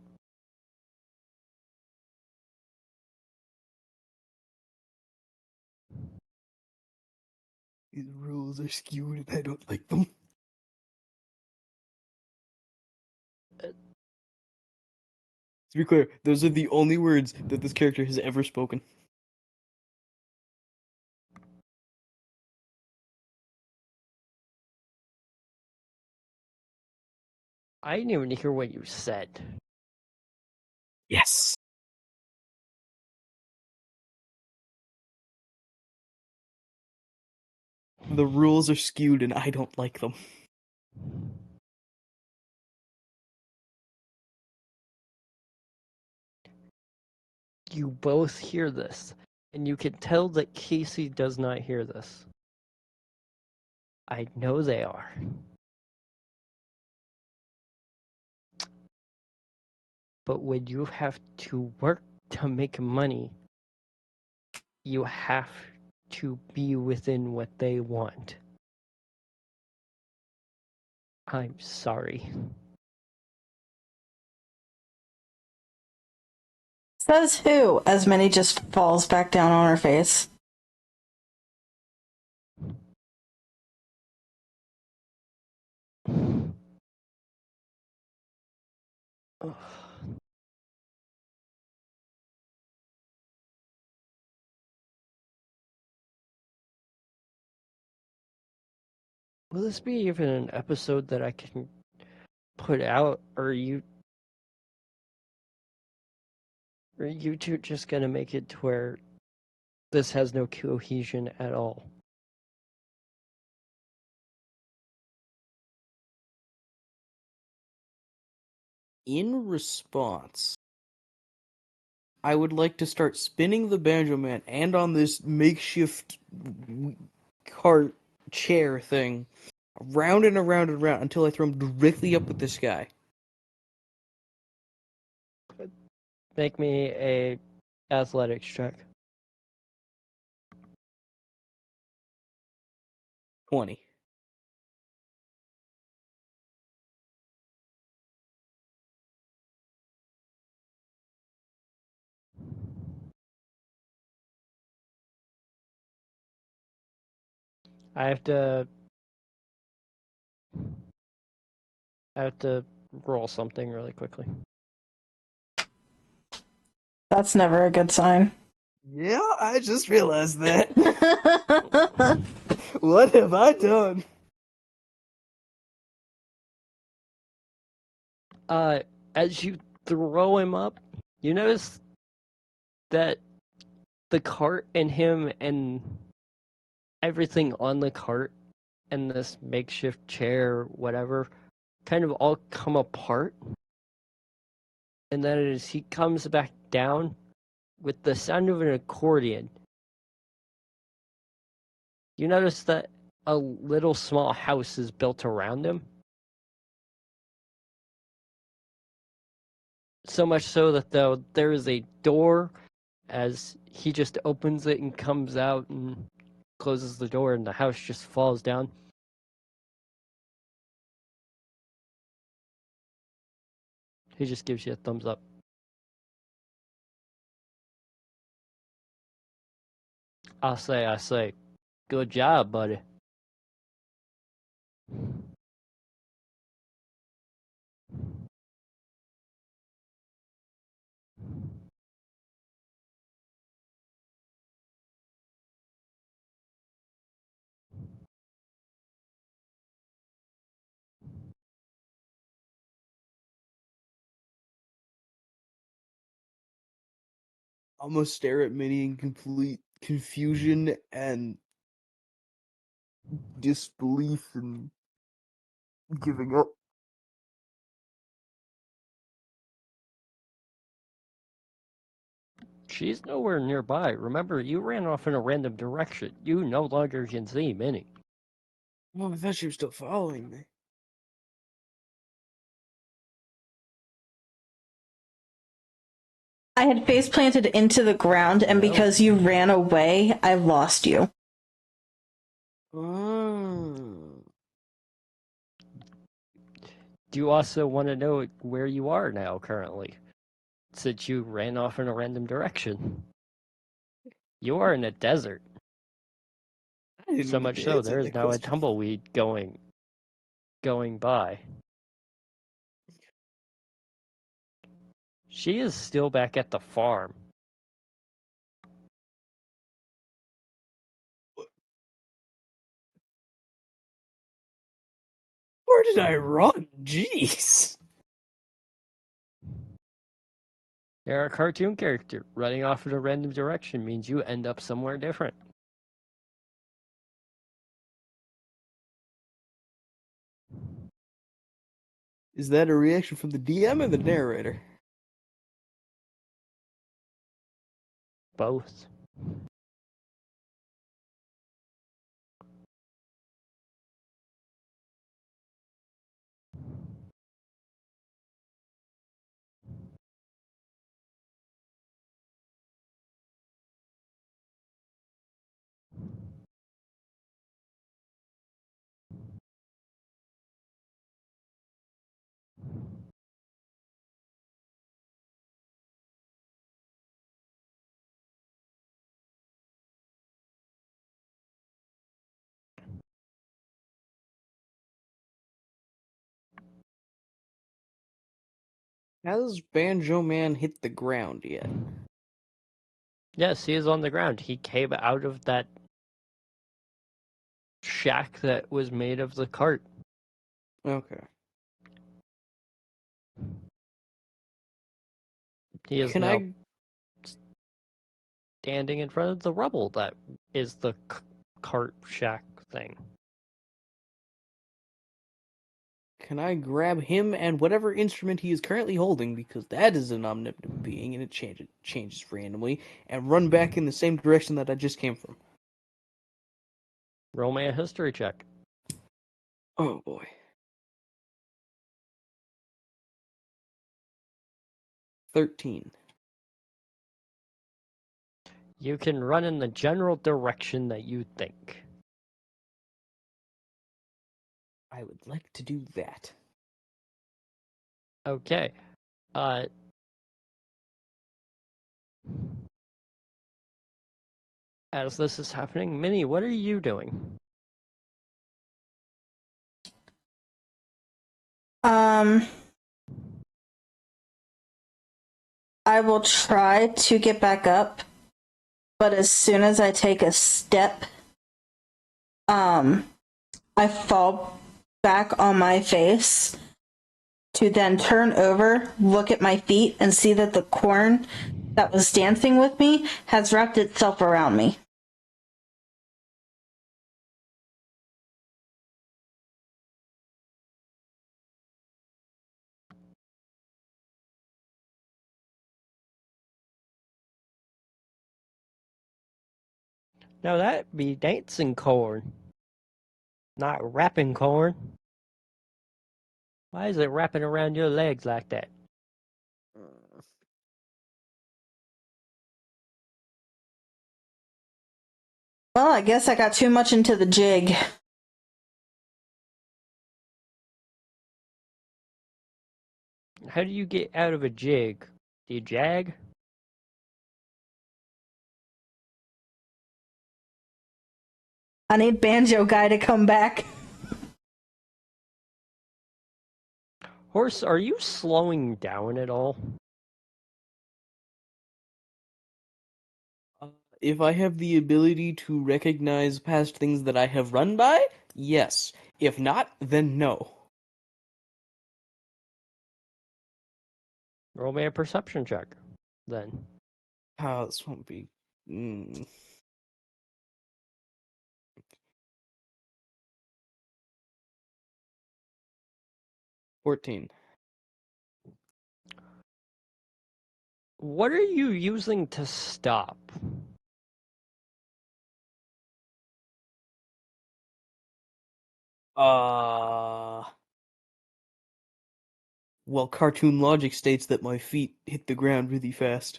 These rules are skewed and I don't like them. To be clear, those are the only words that this character has ever spoken. I didn't even hear what you said. Yes. The rules are skewed and I don't like them. You both hear this, and you can tell that Casey does not hear this. I know they are. But when you have to work to make money, you have to be within what they want. I'm sorry. Says who? As Minnie just falls back down on her face. Will this be even an episode that I can put out, or are you two just gonna make it to where this has no cohesion at all? In response, I would like to start spinning the Banjo Man and on this makeshift cart chair thing around and around and around until I throw him directly up with the sky. Make me a athletics check. 20. I have to roll something really quickly. That's never a good sign. Yeah, I just realized that. What have I done? As you throw him up, you notice that the cart and him and everything on the cart and this makeshift chair, whatever, kind of all come apart. And then as he comes back down with the sound of an accordion, you notice that a little small house is built around him. So much so that though there is a door as he just opens it and comes out and closes the door and the house just falls down. He just gives you a thumbs up. I say, good job, buddy. I'm gonna stare at Minnie in complete confusion and disbelief and giving up. She's nowhere nearby. Remember, you ran off in a random direction. You no longer can see Minnie. Oh, I thought she was still following me. I had face planted into the ground, and Well. because you ran away, I lost you. Oh. Do you also want to know where you are now currently? Since you ran off in a random direction. You are in a desert. I didn't So get much to so answer there is that now a question. tumbleweed going by. She is still back at the farm. Where did I run? Jeez. You're a cartoon character. Running off in a random direction means you end up somewhere different. Is that a reaction from the DM or the narrator? Both. Has Banjo Man hit the ground yet? Yes, he is on the ground. He came out of that shack that was made of the cart. Okay. He is Can now I standing in front of the rubble that is the cart shack thing. grab him and whatever instrument he is currently holding, because that is an omnipotent being and it changes randomly, and run back in the same direction that I just came from? Roll me a history check. Oh boy. 13. You can run in the general direction that you think. I would like to do that. Okay. Uh, as this is happening, Minnie, what are you doing? I I will try to get back up, but as soon as I take a step, I fall back on my face to then turn over, look at my feet, and see that the corn that was dancing with me has wrapped itself around me. Now that'd be dancing corn, not wrapping corn. Why is it wrapping around your legs like that? Well, I guess I got too much into the jig. How do you get out of a jig? Do you jag? I need Banjo Guy to come back. Horse, are you slowing down at all? If I have the ability to recognize past things that I have run by, yes. If not, then no. Roll me a perception check, then. This won't be. 14. What are you using to stop? Well, cartoon logic states that my feet hit the ground really fast.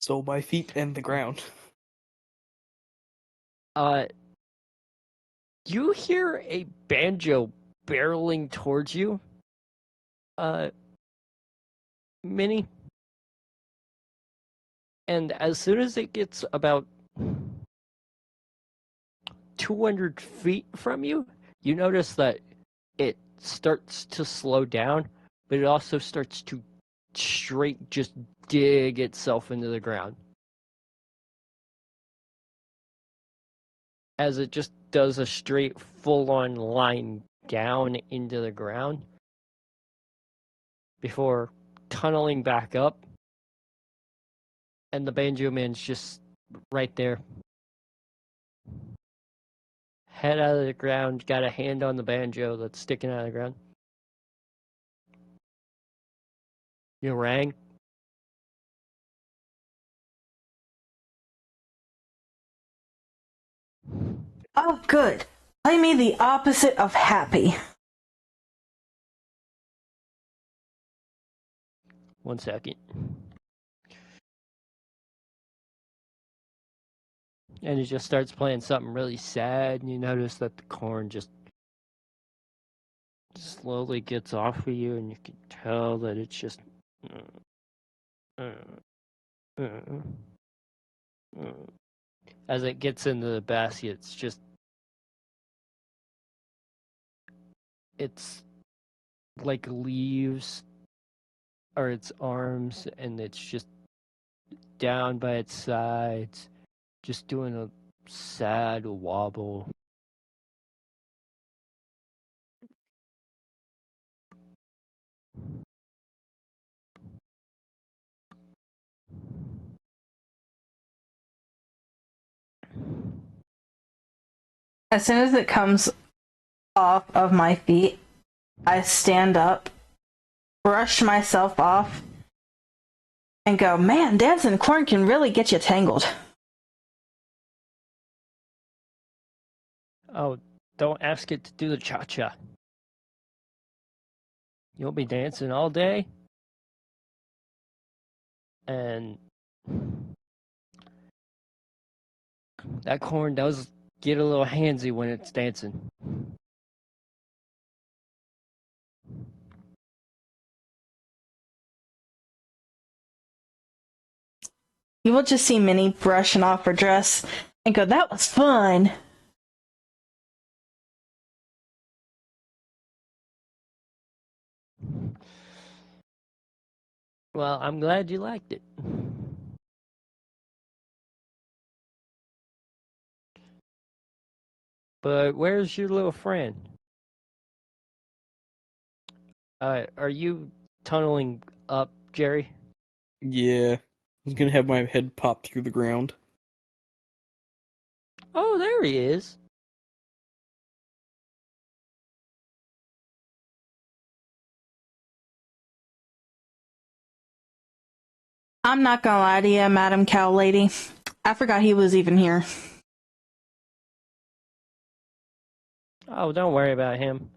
So my feet and the ground. You hear a banjo barreling towards you, Minnie. And as soon as it gets about 200 feet from you, you notice that it starts to slow down, but it also starts to straight just dig itself into the ground. As it just does a straight full-on line down into the ground before tunneling back up, and the Banjo Man's just right there. Head out of the ground, got a hand on the banjo that's sticking out of the ground. You rang? Oh, good. Play me the opposite of happy. 1 second. And he just starts playing something really sad, and you notice that the corn just slowly gets off of you, and you can tell that it's just as it gets into the basket, it's like leaves or its arms, and it's just down by its sides, just doing a sad wobble. As soon as it comes off of my feet, I stand up, brush myself off, and go, man, dancing corn can really get you tangled. Oh, don't ask it to do the cha-cha. You'll be dancing all day, and that corn does get a little handsy when it's dancing. You will just see Minnie brushing off her dress and go, that was fun. Well, I'm glad you liked it. But where's your little friend? Are you tunneling up, Jerry? Yeah. I was gonna have my head pop through the ground. Oh, there he is. I'm not gonna lie to you, Madam Cow Lady. I forgot he was even here. Oh, don't worry about him.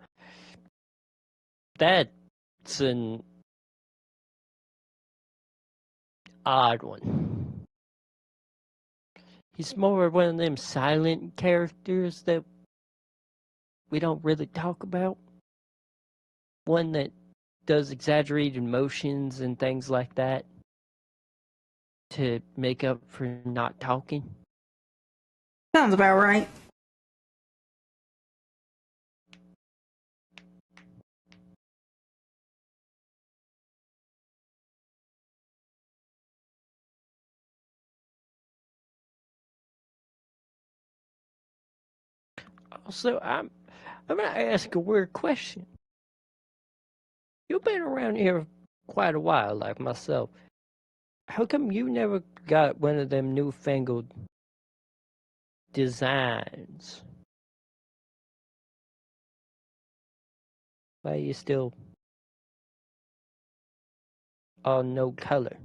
That's an odd one. He's more one of them silent characters that we don't really talk about. One that does exaggerated motions and things like that to make up for not talking. Sounds about right. Also, I'm gonna ask a weird question. You've been around here quite a while, like myself. How come you never got one of them newfangled designs? Why you still all no color?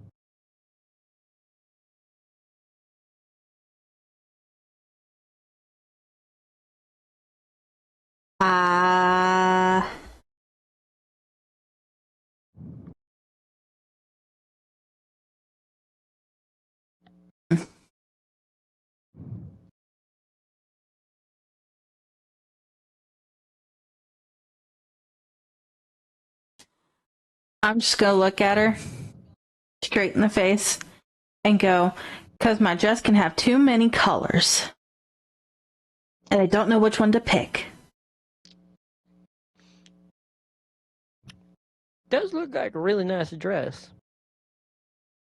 Ah. I'm just gonna look at her straight in the face and go, because my dress can have too many colors. And I don't know which one to pick. Does look like a really nice dress.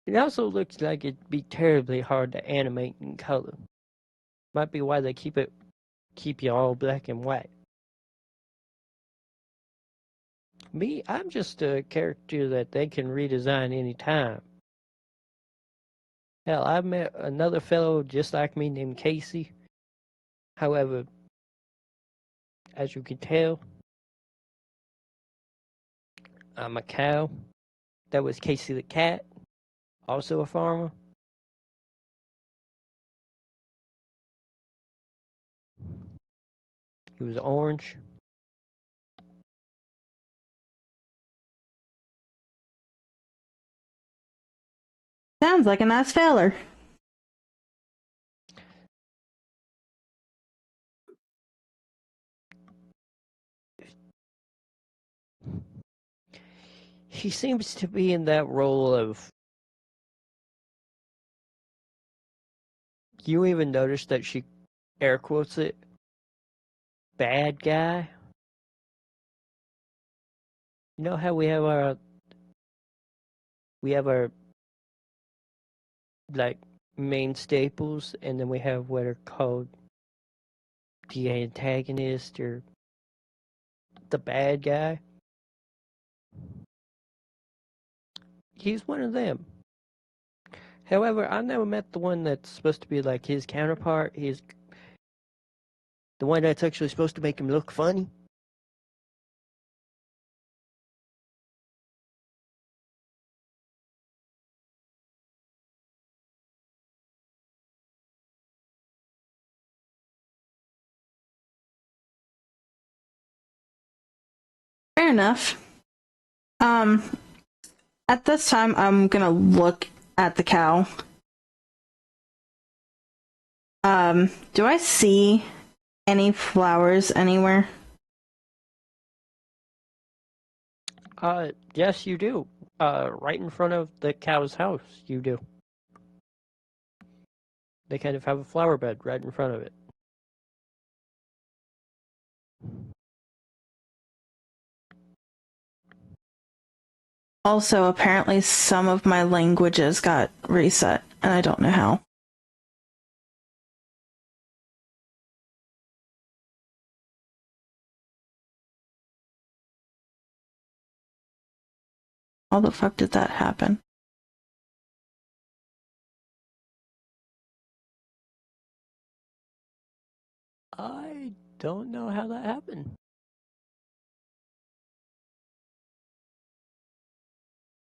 It also looks like it'd be terribly hard to animate in color. Might be why they keep you all black and white. Me, I'm just a character that they can redesign anytime. Hell, I met another fellow just like me named Casey. However, as you can tell, I'm a cow. That was Casey the cat, also a farmer. He was orange. Sounds like a nice feller. He seems to be in that role of. You even notice that she air quotes it, bad guy. You know how we have our like main staples, and then we have what are called the antagonist or the bad guy. He's one of them. However, I never met the one that's supposed to be like his counterpart. He's the one that's actually supposed to make him look funny. Fair enough. Um, at this time, I'm gonna look at the cow. Do I see any flowers anywhere? Yes, you do. Right in front of the cow's house, you do. They kind of have a flower bed right in front of it. Also, apparently some of my languages got reset, and I don't know how. How the fuck did that happen? I don't know how that happened.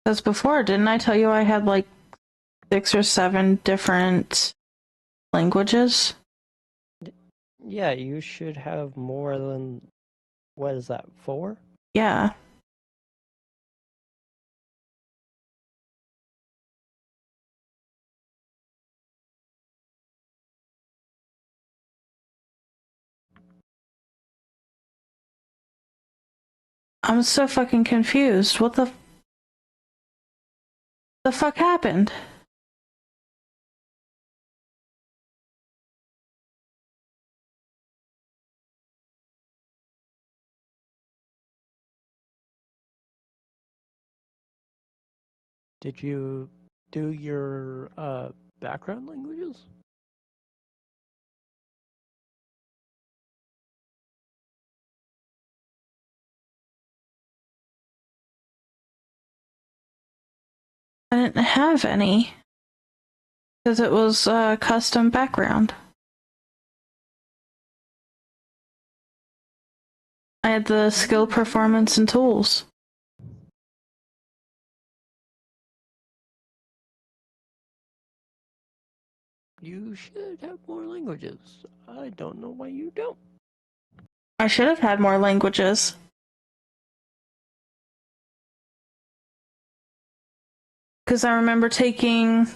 Because before, didn't I tell you I had like 6 or 7 different languages? Yeah, you should have more than, what is that, 4? Yeah. I'm so fucking confused. What the fuck happened? Did you do your background languages? I didn't have any. Because it was a custom background. I had the skill, performance, and tools. You should have more languages. I don't know why you don't. I should have had more languages. Because I remember taking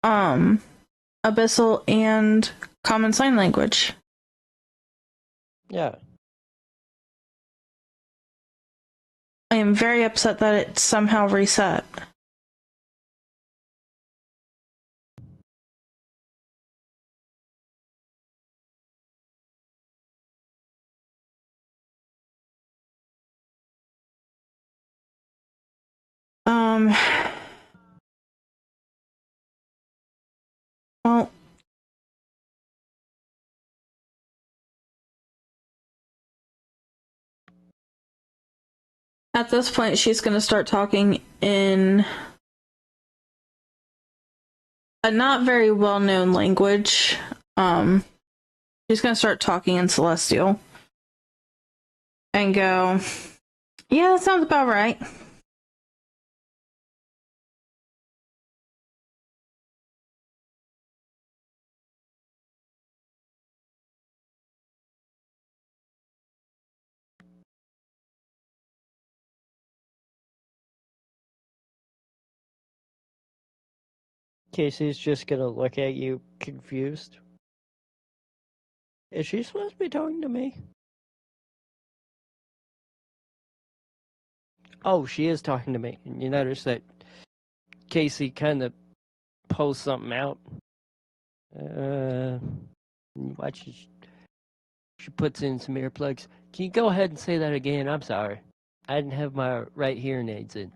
Abyssal and Common Sign Language. Yeah. I am very upset that it somehow reset. Well, at this point, she's going to start talking in a not very well known language. She's going to start talking in Celestial and go, yeah, that sounds about right. Casey's just gonna look at you confused. Is she supposed to be talking to me? Oh, she is talking to me. And you notice that Casey kind of pulls something out. Watch. She puts in some earplugs. Can you go ahead and say that again? I'm sorry. I didn't have my right hearing aids in.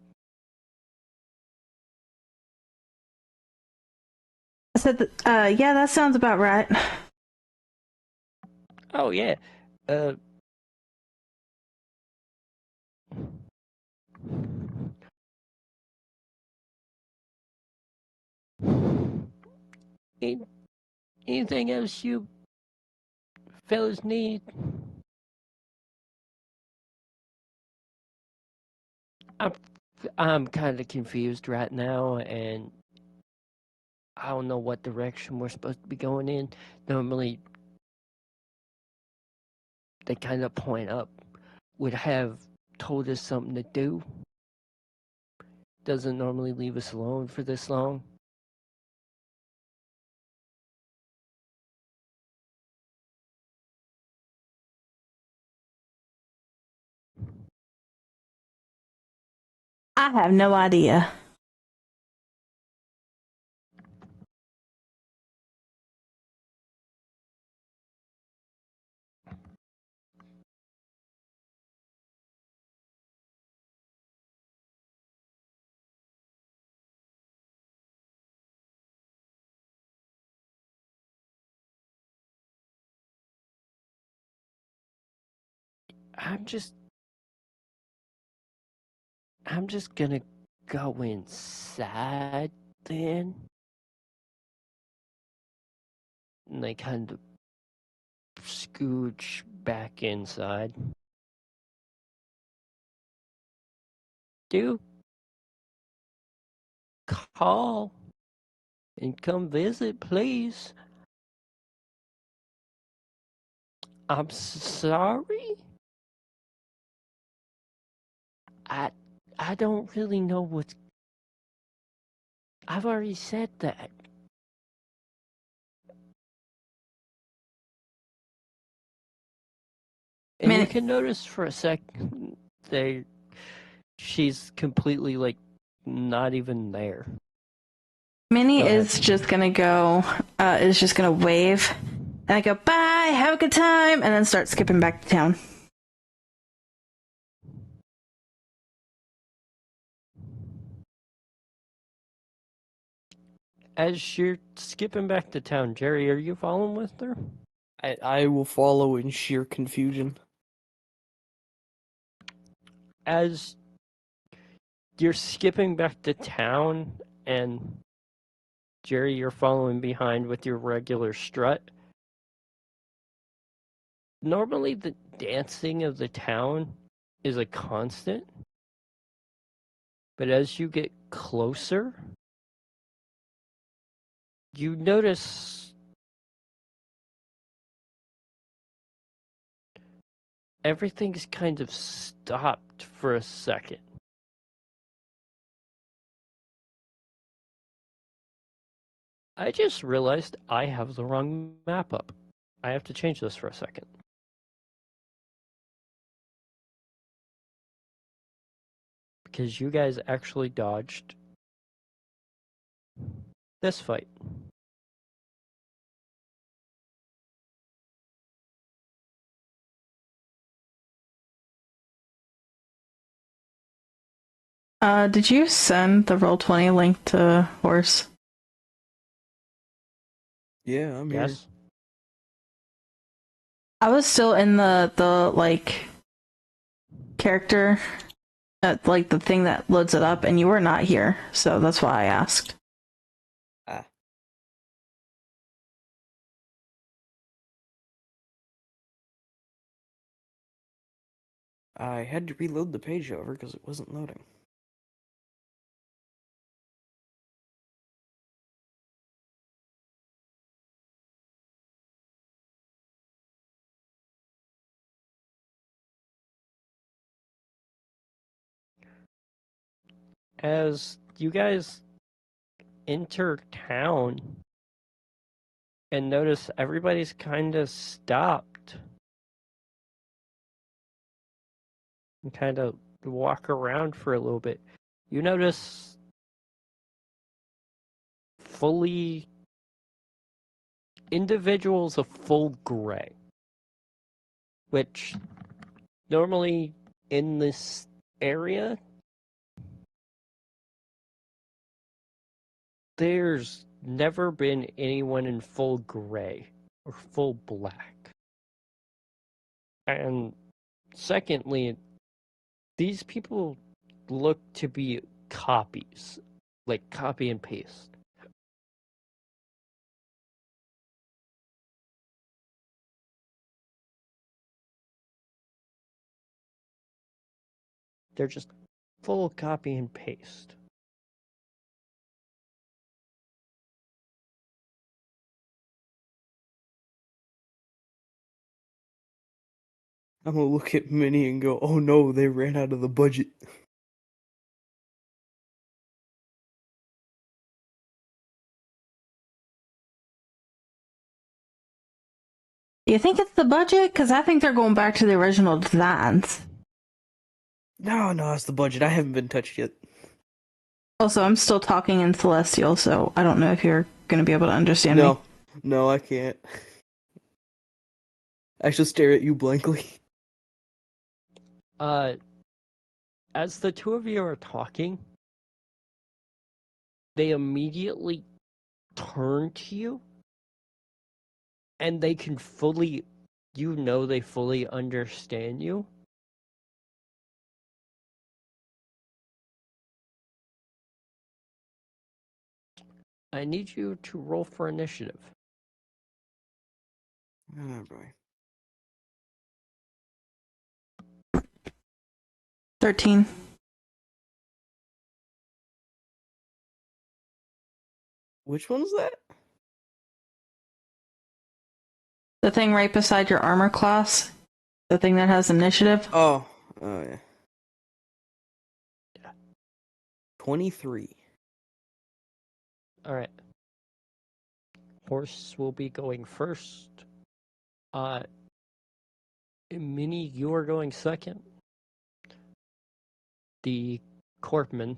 I said, yeah, that sounds about right. Oh, yeah. Uh. Anything else you fellas need? I'm I'm kind of confused right now, and I don't know what direction we're supposed to be going in. Normally, they kind of point up, would have told us something to do. Doesn't normally leave us alone for this long. I have no idea. I'm just gonna go inside then. And they kind of scooch back inside. Do call and come visit, please. I'm sorry. I don't really know what's. I've already said that. And you can notice for a second she's completely like not even there. Minnie Go ahead. is just gonna wave, and I go, bye, have a good time, and then start skipping back to town. As you're skipping back to town, Jerry, are you following with her? I will follow in sheer confusion. As you're skipping back to town, and Jerry, you're following behind with your regular strut. Normally, the dancing of the town is a constant, but as you get closer, you notice everything's kind of stopped for a second. I just realized I have the wrong map up. I have to change this for a second. Because you guys actually dodged this fight. Did you send the Roll20 link to Horse? Yeah, I'm here. Yes? I was still in the like character, like the thing that loads it up, and you were not here, so that's why I asked. Ah. I had to reload the page over because it wasn't loading. As you guys enter town and notice everybody's kind of stopped and kind of walk around for a little bit, you notice fully individuals of full gray, which normally in this area there's never been anyone in full gray or full black. And secondly, these people look to be copies, like copy and paste. They're just full copy and paste. I'm gonna look at Minnie and go, oh no, they ran out of the budget. Do you think it's the budget? Because I think they're going back to the original designs. No, it's the budget. I haven't been touched yet. Also, I'm still talking in Celestial, so I don't know if you're going to be able to understand me. No, I can't. I shall stare at you blankly. As the two of you are talking, they immediately turn to you, and they can fully, they fully understand you. I need you to roll for initiative. Oh boy. 13. Which one's that? The thing right beside your armor class. The thing that has initiative. Oh yeah. Yeah. 23. All right. Horse will be going first. Minnie, you are going second. The corpsmen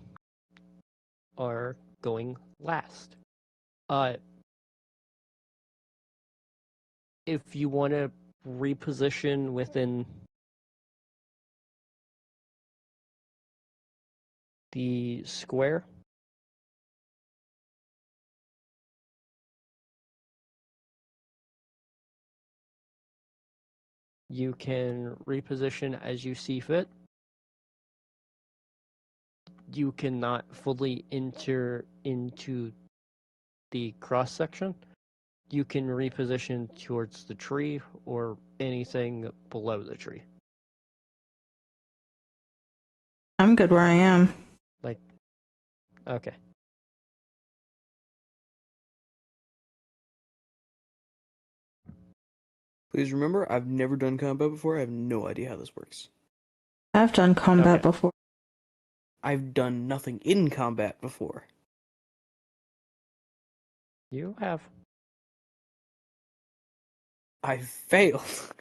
are going last. If you want to reposition within the square, you can reposition as you see fit. You cannot fully enter into the cross section. You can reposition towards the tree or anything below the tree. I'm good where I am. Okay. Please remember, I've never done combat before. I have no idea how this works. I've done combat Okay. before. I've done nothing in combat before. You have. I failed.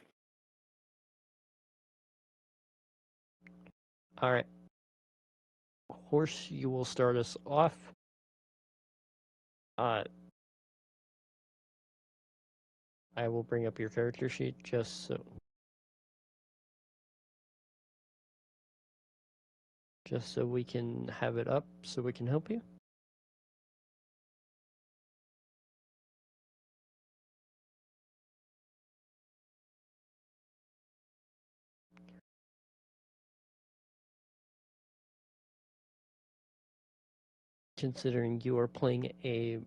All right. Horse, you will start us off. I will bring up your character sheet just so we can have it up so we can help you. Considering you are playing a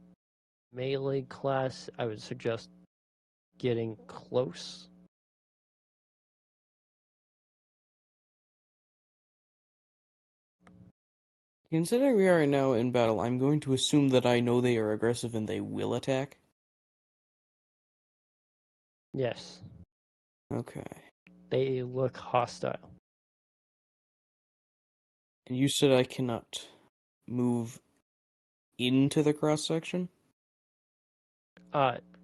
melee class, I would suggest getting close. Considering we are now in battle, I'm going to assume that I know they are aggressive and they will attack. Yes, Okay. they look hostile. And you said I cannot move into the cross section?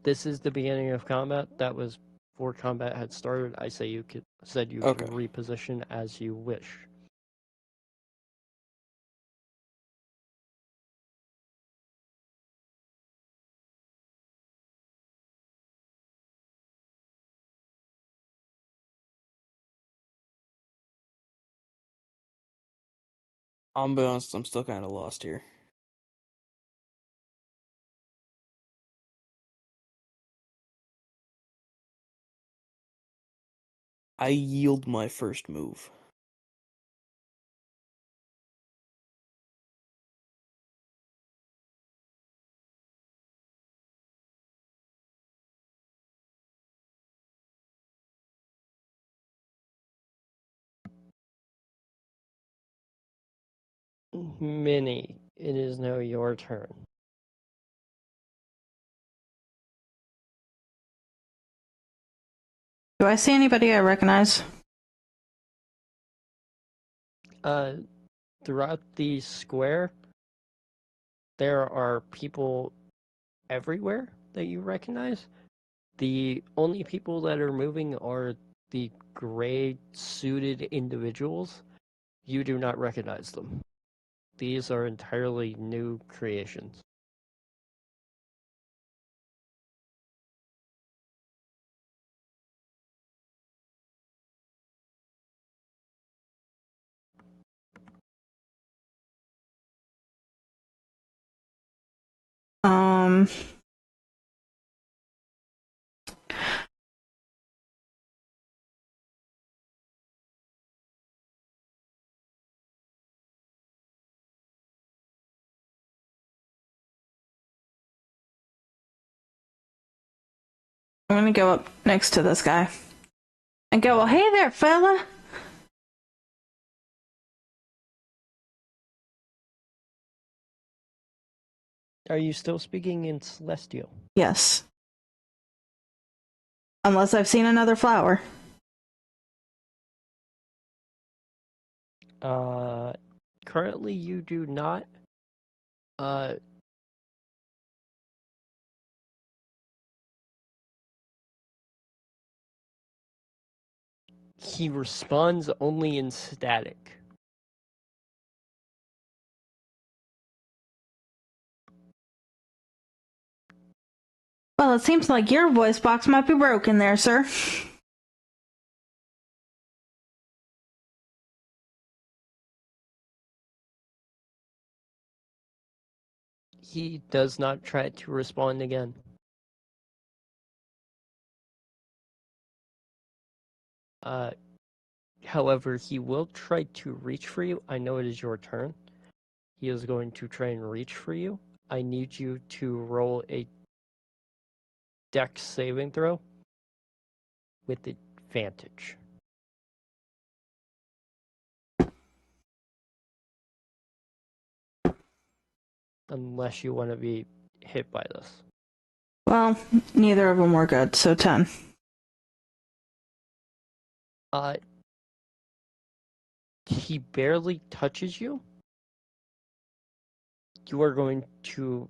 This is the beginning of combat. That was before combat had started. I say you could Okay. reposition as you wish. I'll be honest, I'm still kind of lost here. I yield my first move. Minnie, it is now your turn. Do I see anybody I recognize? Throughout the square, there are people everywhere that you recognize. The only people that are moving are the gray suited individuals. You do not recognize them. These are entirely new creations. Um, I'm gonna go up next to this guy and go, well, hey there, fella. Are you still speaking in Celestial? Yes. Unless I've seen another flower. Currently you do not. He responds only in static. Well, it seems like your voice box might be broken there, sir. He does not try to respond again. However, he will try to reach for you. I know it is your turn. He is going to try and reach for you. I need you to roll a Dex saving throw with advantage. Unless you want to be hit by this. Well, neither of them were good, so 10. He barely touches you. You are going to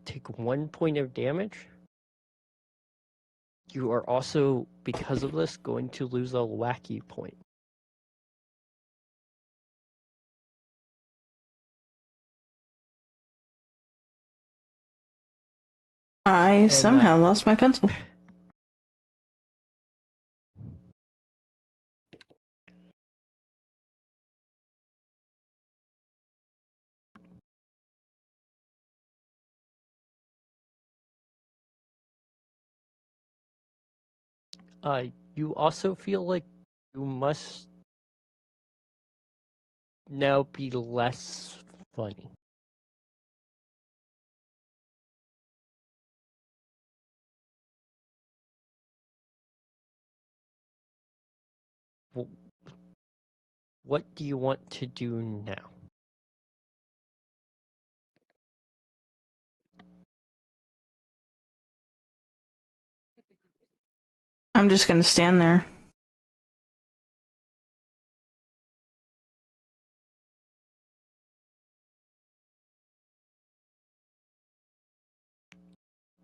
take 1 point of damage. You are also, because of this, going to lose a wacky point. I somehow lost my pencil. You also feel like you must now be less funny. What do you want to do now? I'm just gonna stand there.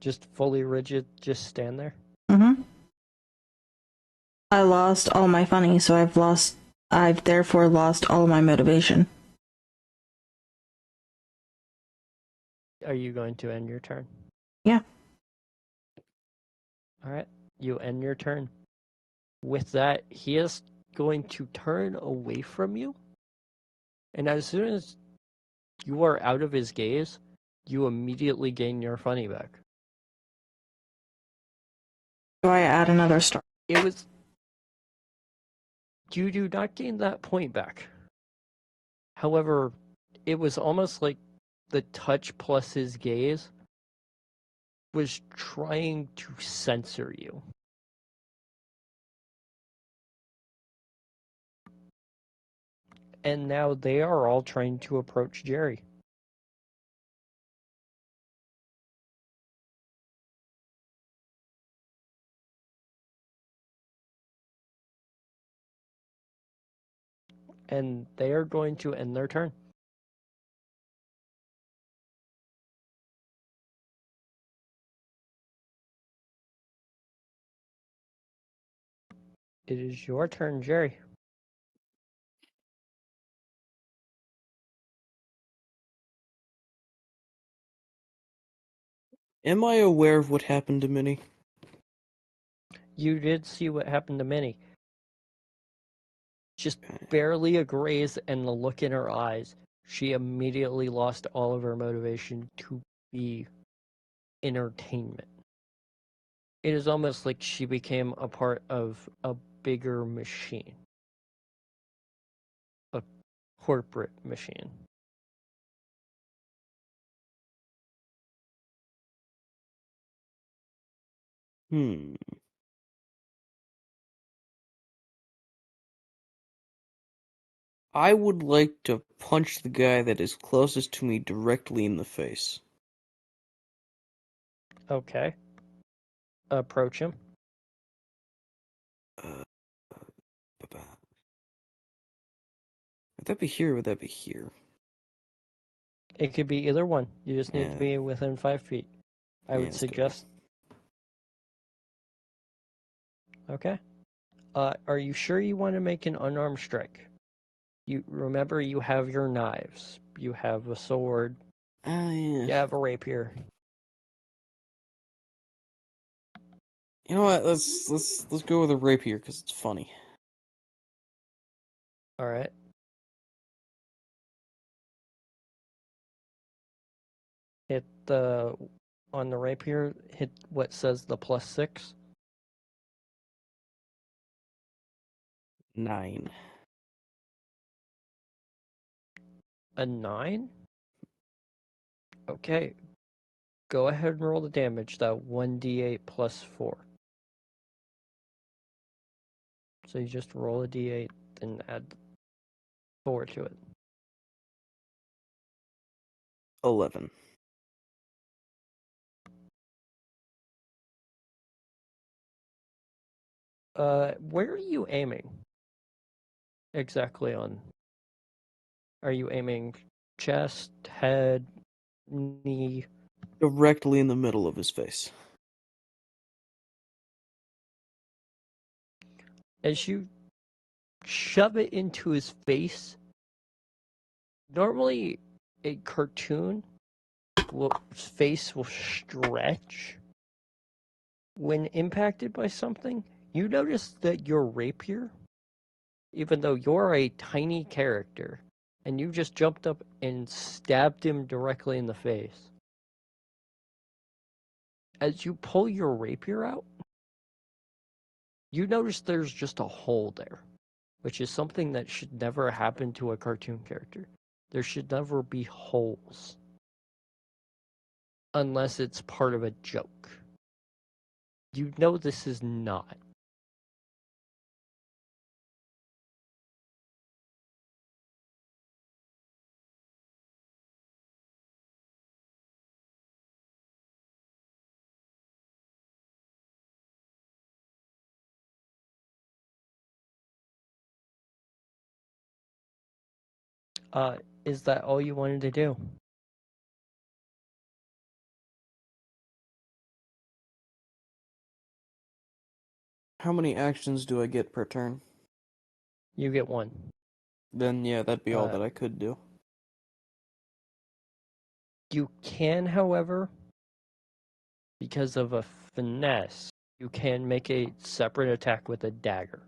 Just fully rigid, just stand there? Mm-hmm. I lost all my funny, so I've therefore lost all my motivation. Are you going to end your turn? Yeah. Alright, you end your turn. With that, he is going to turn away from you. And as soon as you are out of his gaze, you immediately gain your funny back. Do I add another star? You do not gain that point back. However, it was almost like the touch plus his gaze was trying to censor you. And now they are all trying to approach Jerry. And they are going to end their turn. It is your turn, Jerry. Am I aware of what happened to Minnie? You did see what happened to Minnie. Just barely a graze and the look in her eyes, she immediately lost all of her motivation to be entertainment. It is almost like she became a part of a bigger machine. A corporate machine. Hmm. I would like to punch the guy that is closest to me directly in the face. Okay. Approach him. Uh, would that be here or would that be here? It could be either one. You just need to Yeah. be within 5 feet. I Yeah, would it's gotta be. suggest. Okay. Are you sure you want to make an unarmed strike? You remember you have your knives. You have a sword. Oh yeah. You have a rapier. You know what? Let's go with a rapier because it's funny. All right. Hit the on the rapier. Hit what says the +6. 9. A 9. Okay. Go ahead and roll the damage. That 1d8 +4. So you just roll a d8 and add 4 to it. 11. Where are you aiming exactly on? Are you aiming chest, head, knee? Directly in the middle of his face. As you shove it into his face, normally a cartoon face will stretch when impacted by something. You notice that your rapier, even though you're a tiny character, and you just jumped up and stabbed him directly in the face. As you pull your rapier out, you notice there's just a hole there, which is something that should never happen to a cartoon character. There should never be holes. Unless it's part of a joke. You know this is not. Is that all you wanted to do? How many actions do I get per turn? You get one. Then yeah, that'd be all Uh, that I could do. you can, however, because of a finesse, you can make a separate attack with a dagger.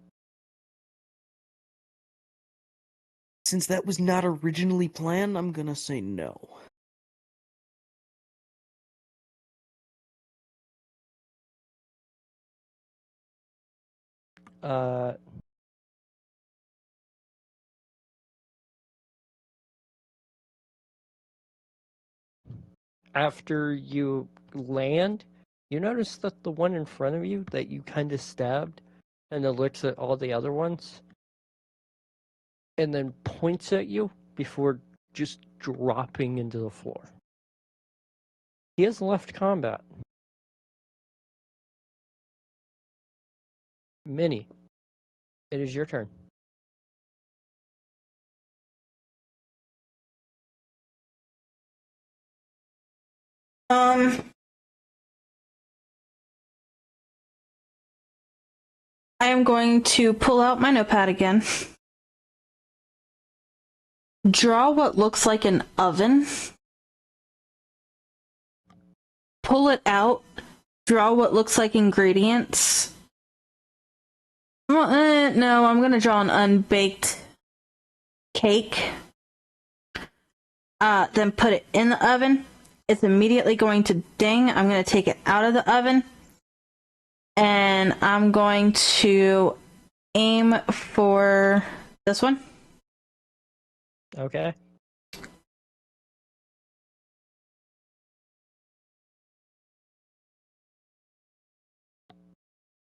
Since that was not originally planned, I'm gonna say no. Uh, after you land, you notice that the one in front of you that you kind of stabbed, and it looks at all the other ones, and then points at you before just dropping into the floor. He has left combat. Minnie, it is your turn. I am going to pull out my notepad again. Draw what looks like an oven. Pull it out. Draw what looks like ingredients. Well, no, I'm gonna draw an unbaked cake. Then put it in the oven. It's immediately going to ding. I'm going to take it out of the oven. And I'm going to aim for this one. Okay.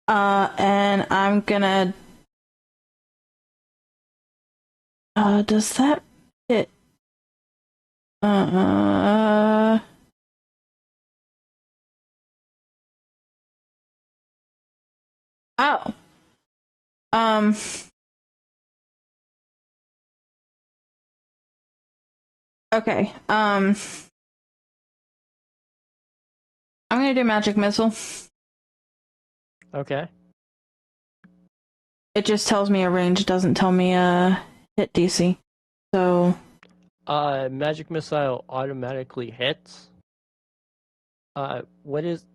And I'm gonna. Does that hit? Uh. Oh. Um. Okay. I'm gonna do magic missile. Okay. It just tells me a range. It doesn't tell me a hit DC. So. Magic missile automatically hits. What is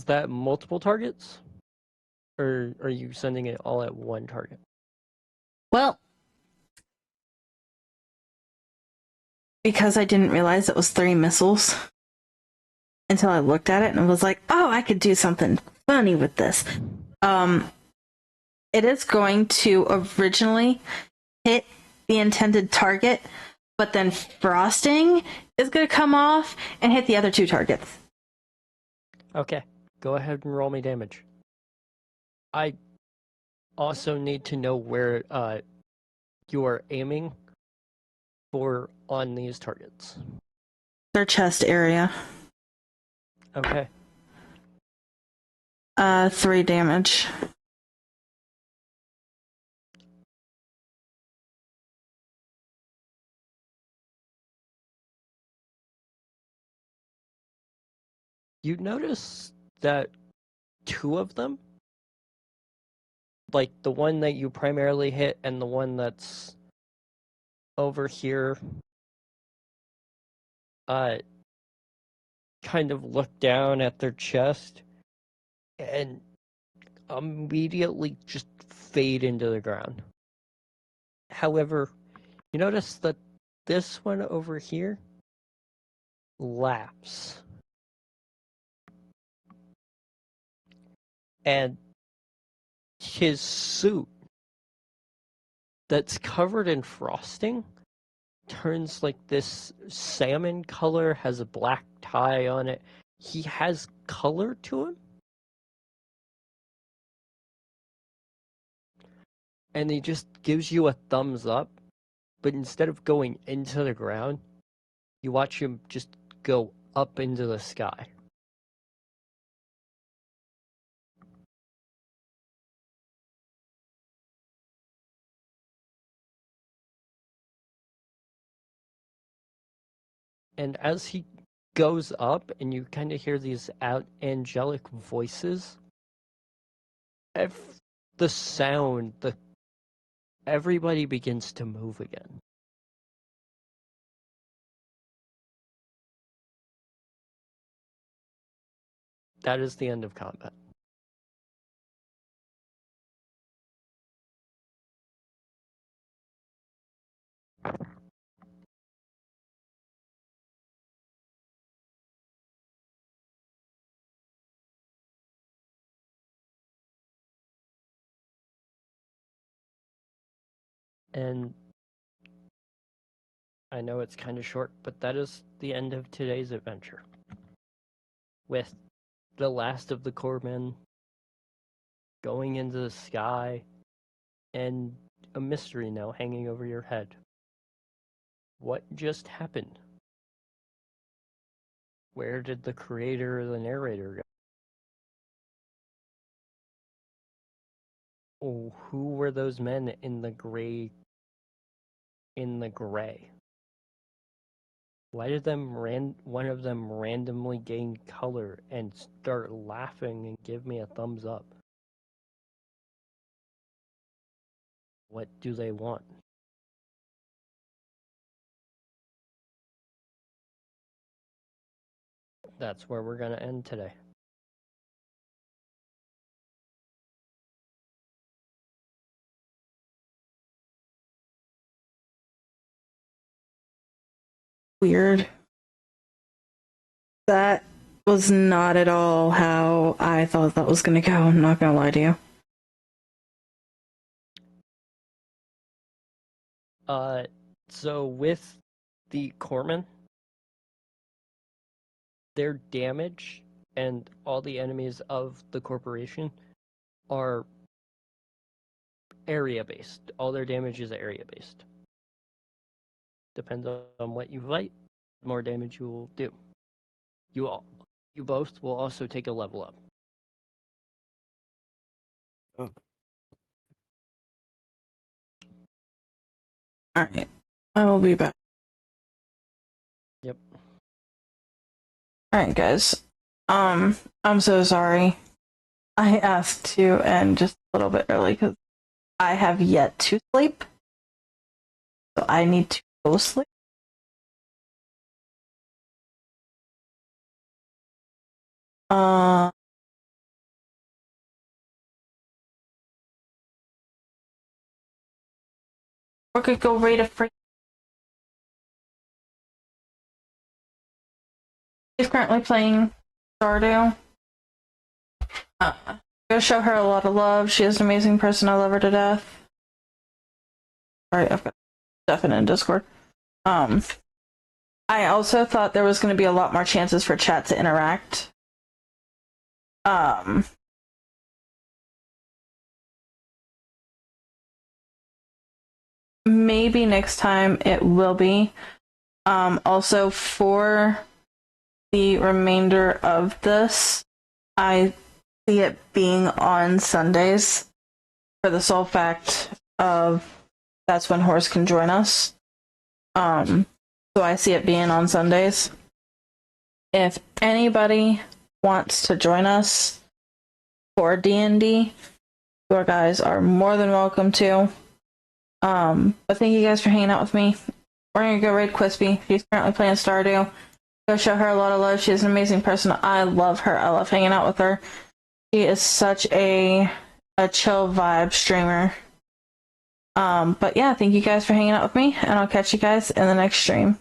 that multiple targets? Or are you sending it all at one target? Well. Because I didn't realize it was 3 missiles until I looked at it and was like, oh, I could do something funny with this. It is going to originally hit the intended target, but then frosting is going to come off and hit the other 2 targets. Okay, go ahead and roll me damage. I also need to know where you are aiming for on these targets. Their chest area. Okay. 3 damage. You notice that 2 of them, like the one that you primarily hit and the one that's over here, kind of look down at their chest and immediately just fade into the ground. However, you notice that this one over here laughs. And his suit that's covered in frosting turns like this salmon color, has a black tie on it. He has color to him. And he just gives you a thumbs up, but instead of going into the ground, you watch him just go up into the sky. And as he goes up and you kind of hear these angelic voices, the sound, everybody begins to move again. That is the end of combat. And I know it's kind of short, but that is the end of today's adventure. With the last of the Corpsmen going into the sky and a mystery now hanging over your head. What just happened? Where did the creator or the narrator go? Oh, who were those men in the gray? Why did one of them randomly gain color and start laughing and give me a thumbs up? What do they want? That's where we're going to end today. Weird. That was not at all how I thought that was going to go. I'm not going to lie to you. So with the Corpsmen, their damage and all the enemies of the corporation are area based. All their damage is area based. Depends on what you fight, the more damage you will do. You both will also take a level up. Oh. Alright. I will be back. Yep. Alright, guys. I'm so sorry. I asked to end just a little bit early because I have yet to sleep. So I need to go sleep. We could go raid a freak. She's currently playing Stardew. Go show her a lot of love. She is an amazing person. I love her to death. Alright, I've got stuff in Discord. I also thought there was going to be a lot more chances for chat to interact. Maybe next time it will be. Also, for the remainder of this, I see it being on Sundays for the sole fact of that's when Horse can join us. So I see it being on Sundays. If anybody wants to join us for D&D, you guys are more than welcome to. But thank you guys for hanging out with me. We're gonna go raid Quispy. She's currently playing Stardew. Go show her a lot of love. She's an amazing person. I love her. I love hanging out with her. She is such a chill vibe streamer. But yeah, thank you guys for hanging out with me, and I'll catch you guys in the next stream.